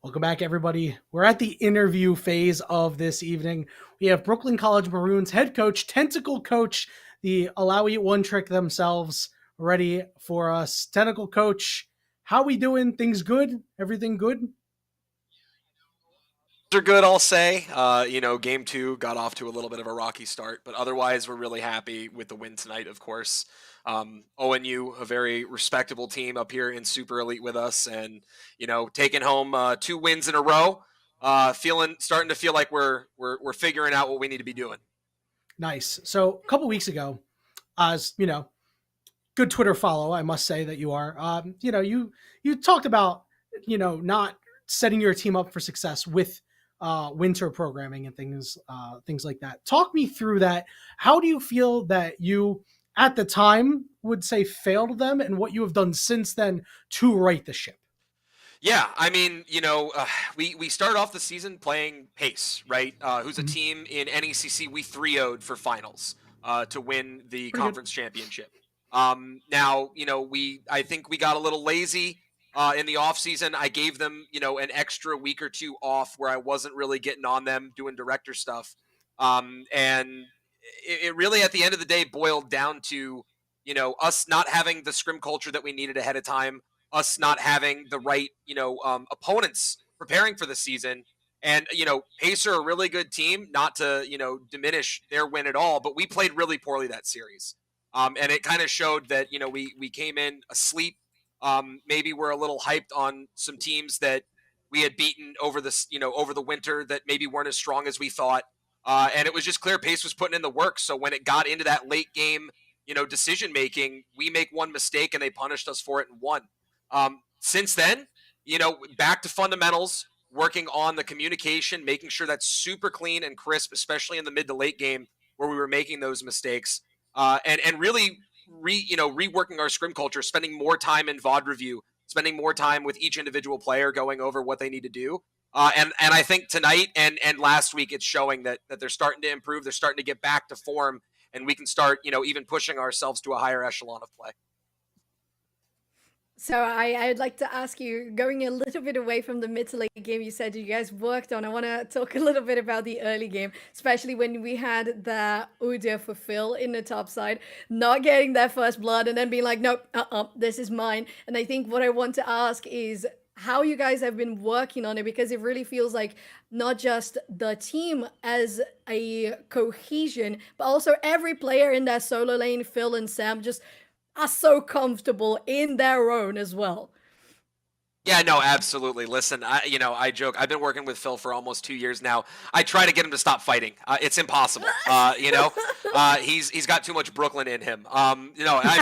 Welcome back, everybody. We're at the interview phase of this evening. We have Brooklyn College Maroons head coach, Tentacle Coach, the Allow Eat One Trick themselves, ready for us. Tentacle Coach, how we doing? Things good? Everything good? Are good, I'll say. Game 2 got off to a little bit of a rocky start, but otherwise we're really happy with the win tonight, of course. ONU, a very respectable team up here in Super Elite with us, and taking home 2 wins in a row. Starting to feel like we're figuring out what we need to be doing. Nice. So a couple weeks ago, as you know, good Twitter follow, I must say that you are. You talked about not setting your team up for success with winter programming and things like that. Talk me through that. How do you feel that you at the time would say failed them, and what you have done since then to right the ship? Yeah, I mean, we started off the season playing Pace, right? Who's a Mhm. team in NECC we 3-0'd for finals to win the Pretty good. conference championship. Now, I think we got a little lazy in the off season. I gave them, an extra week or two off where I wasn't really getting on them doing director stuff. And it really, at the end of the day, boiled down to, us not having the scrim culture that we needed ahead of time, us not having the right, opponents preparing for the season. And, Pacer, a really good team, not to, diminish their win at all, but we played really poorly that series. And it kind of showed that, we came in asleep. Maybe we're a little hyped on some teams that we had beaten over this, over the winter that maybe weren't as strong as we thought. And it was just clear Pace was putting in the work. So when it got into that late game, decision making, we make one mistake and they punished us for it and won. Since then, back to fundamentals, working on the communication, making sure that's super clean and crisp, especially in the mid to late game where we were making those mistakes, and really reworking our scrim culture, spending more time in VOD review, spending more time with each individual player, going over what they need to do. And I think tonight and last week it's showing that they're starting to improve. They're starting to get back to form, and we can start even pushing ourselves to a higher echelon of play. So I'd like to ask you, going a little bit away from the mid to late game you said you guys worked on, I want to talk a little bit about the early game, especially when we had the Udyr for Phil in the top side, not getting that first blood and then being like, nope, this is mine. And I think what I want to ask is how you guys have been working on it, because it really feels like not just the team as a cohesion, but also every player in that solo lane, Phil and Sam, just are so comfortable in their own as well. Yeah, no, absolutely. Listen, I joke. I've been working with Phil for almost 2 years now. I try to get him to stop fighting. It's impossible. He's got too much Brooklyn in him. I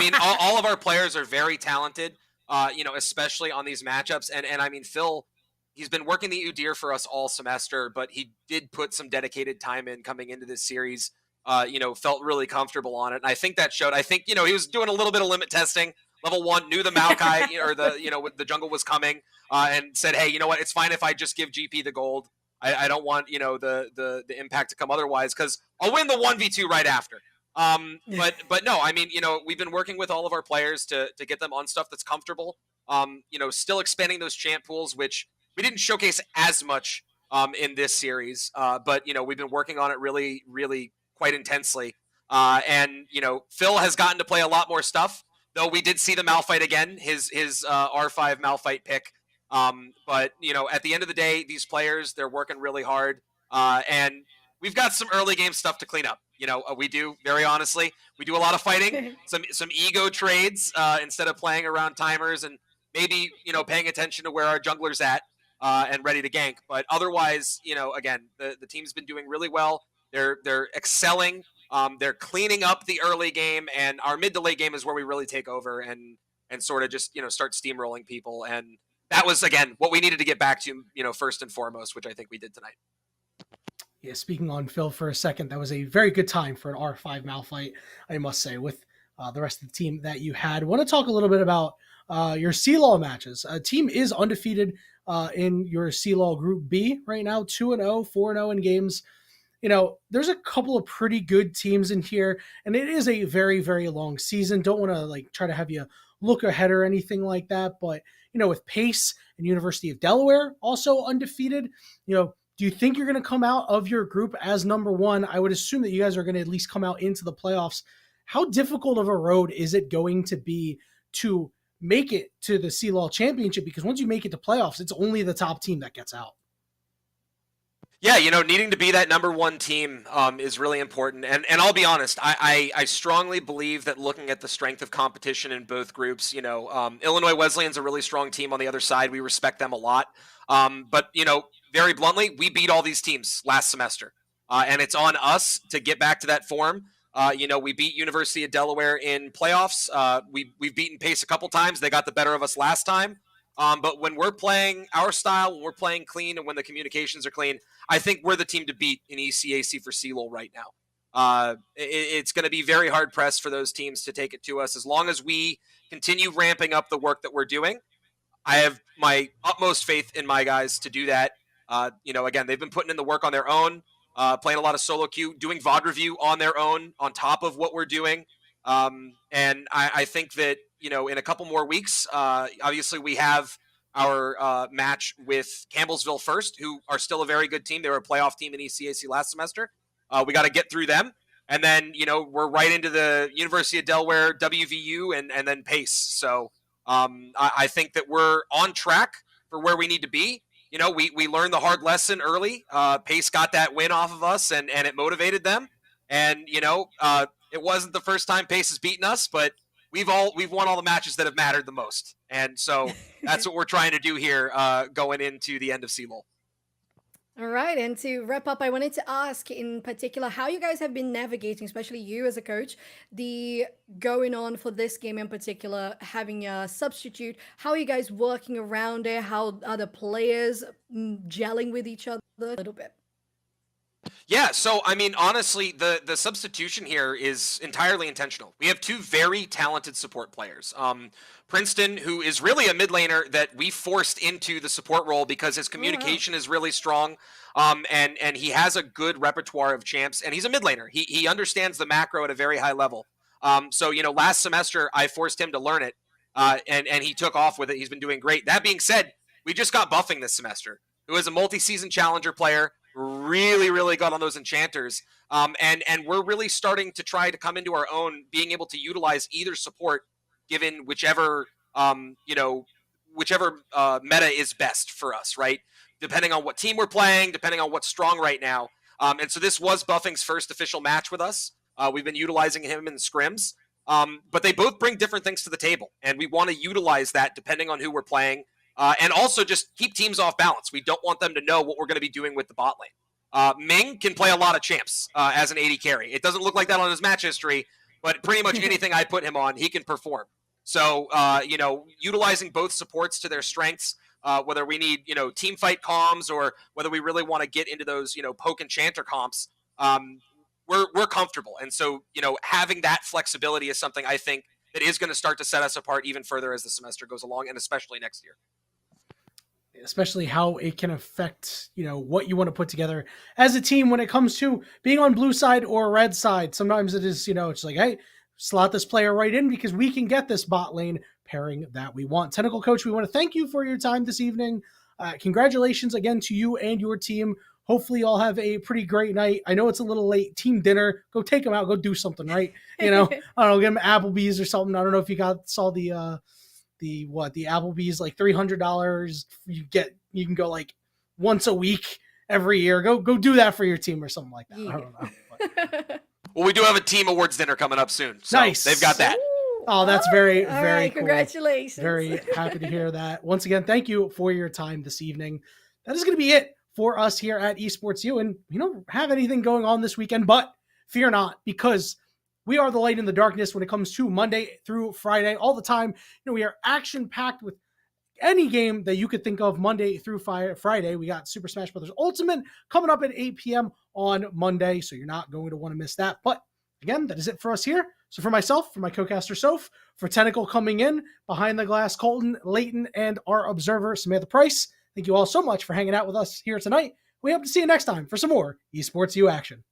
mean, all of our players are very talented. Especially on these matchups. And I mean, Phil, he's been working the Udyr for us all semester, but he did put some dedicated time in coming into this series. Felt really comfortable on it. And I think that showed. I think, he was doing a little bit of limit testing. Level 1, knew the Maokai or the jungle was coming, and said, hey, you know what? It's fine if I just give GP the gold. I don't want, the impact to come otherwise, because I'll win the 1v2 right after. But no, I mean, we've been working with all of our players to get them on stuff that's comfortable. Still expanding those champ pools, which we didn't showcase as much in this series. But we've been working on it really, really quite intensely. And Phil has gotten to play a lot more stuff, though we did see the Malphite again, his R5 Malphite pick. But at the end of the day, these players, they're working really hard. And we've got some early game stuff to clean up. We do, very honestly, we do a lot of fighting, some ego trades instead of playing around timers and maybe, paying attention to where our jungler's at and ready to gank. But otherwise, again, the team's been doing really well. They're excelling. They're cleaning up the early game, and our mid to late game is where we really take over and sort of just, start steamrolling people. And that was, again, what we needed to get back to, first and foremost, which I think we did tonight. Yeah, speaking on Phil for a second, that was a very good time for an R5 Malphite, I must say, with the rest of the team that you had. I want to talk a little bit about your C-Law matches. A team is undefeated in your C-Law Group B right now, 2-0, 4-0 in games. There's a couple of pretty good teams in here, and it is a very, very long season. Don't want to try to have you look ahead or anything like that, but with Pace and University of Delaware also undefeated, do you think you're going to come out of your group as number one? I would assume that you guys are going to at least come out into the playoffs. How difficult of a road is it going to be to make it to the C-Law Championship? Because once you make it to playoffs, it's only the top team that gets out. Yeah, needing to be that number one team is really important. And I'll be honest, I strongly believe that looking at the strength of competition in both groups, Illinois Wesleyan's a really strong team on the other side. We respect them a lot. But very bluntly, we beat all these teams last semester. And it's on us to get back to that form. We beat University of Delaware in playoffs. We've beaten Pace a couple times. They got the better of us last time. But when we're playing our style, when we're playing clean, and when the communications are clean, I think we're the team to beat in ECAC for CELOL right now. It's going to be very hard pressed for those teams to take it to us as long as we continue ramping up the work that we're doing. I have my utmost faith in my guys to do that. Again, they've been putting in the work on their own, playing a lot of solo queue, doing VOD review on their own on top of what we're doing. And I think that, in a couple more weeks, obviously we have our match with Campbellsville first, who are still a very good team. They were a playoff team in ECAC last semester. We got to get through them. And then, we're right into the University of Delaware, WVU, and then Pace. So I think that we're on track for where we need to be. We learned the hard lesson early. Pace got that win off of us, and it motivated them. And, it wasn't the first time Pace has beaten us, but we've won all the matches that have mattered the most. And so that's what we're trying to do here going into the end of CELOL. All right, and to wrap up, I wanted to ask in particular how you guys have been navigating, especially you as a coach, the going on for this game in particular, having a substitute. How are you guys working around it? How are the players gelling with each other a little bit? Yeah, so I mean, honestly, the substitution here is entirely intentional. We have two very talented support players. Princeton, who is really a mid laner that we forced into the support role because his communication is really strong, and he has a good repertoire of champs, and he's a mid laner. He understands the macro at a very high level. So last semester I forced him to learn it, and he took off with it. He's been doing great. That being said, we just got Buffing this semester, who is a multi-season challenger player. Really got on those enchanters, and we're really starting to try to come into our own, being able to utilize either support given whichever meta is best for us, right? Depending on what team we're playing, depending on what's strong right now. And so this was Buffing's first official match with us. We've been utilizing him in scrims, but they both bring different things to the table, and we want to utilize that depending on who we're playing. And also just keep teams off balance. We don't want them to know what we're going to be doing with the bot lane. Ming can play a lot of champs as an AD carry. It doesn't look like that on his match history, but pretty much anything I put him on, he can perform. So, utilizing both supports to their strengths, whether we need, team fight comms or whether we really want to get into those, poke enchanter comps, we're comfortable. And so, having that flexibility is something I think that is going to start to set us apart even further as the semester goes along, and especially next year. Especially how it can affect, what you want to put together as a team when it comes to being on blue side or red side. Sometimes it is, it's like, hey, slot this player right in because we can get this bot lane pairing that we want. Tentacle Coach, we want to thank you for your time this evening. Congratulations again to you and your team. Hopefully y'all have a pretty great night. I know it's a little late. Team dinner, go take them out, go do something, right? I don't know, get them Applebee's or something. I don't know if you saw the Applebee's, like $300. You can go like once a week every year. Go do that for your team or something like that. Yeah. I don't know. But. Well, we do have a team awards dinner coming up soon. So nice. They've got that. Oh, that's very cool. Congratulations. Very happy to hear that. Once again, thank you for your time this evening. That is going to be it for us here at Esports U. And we don't have anything going on this weekend, but fear not, because we are the light in the darkness when it comes to Monday through Friday all the time. We are action-packed with any game that you could think of Monday through Friday. We got Super Smash Bros. Ultimate coming up at 8 p.m. on Monday, so you're not going to want to miss that. But again, that is it for us here. So for myself, for my co-caster Soph, for Tentacle coming in, behind the glass Colton, Leighton, and our observer Samantha Price, thank you all so much for hanging out with us here tonight. We hope to see you next time for some more Esports U action.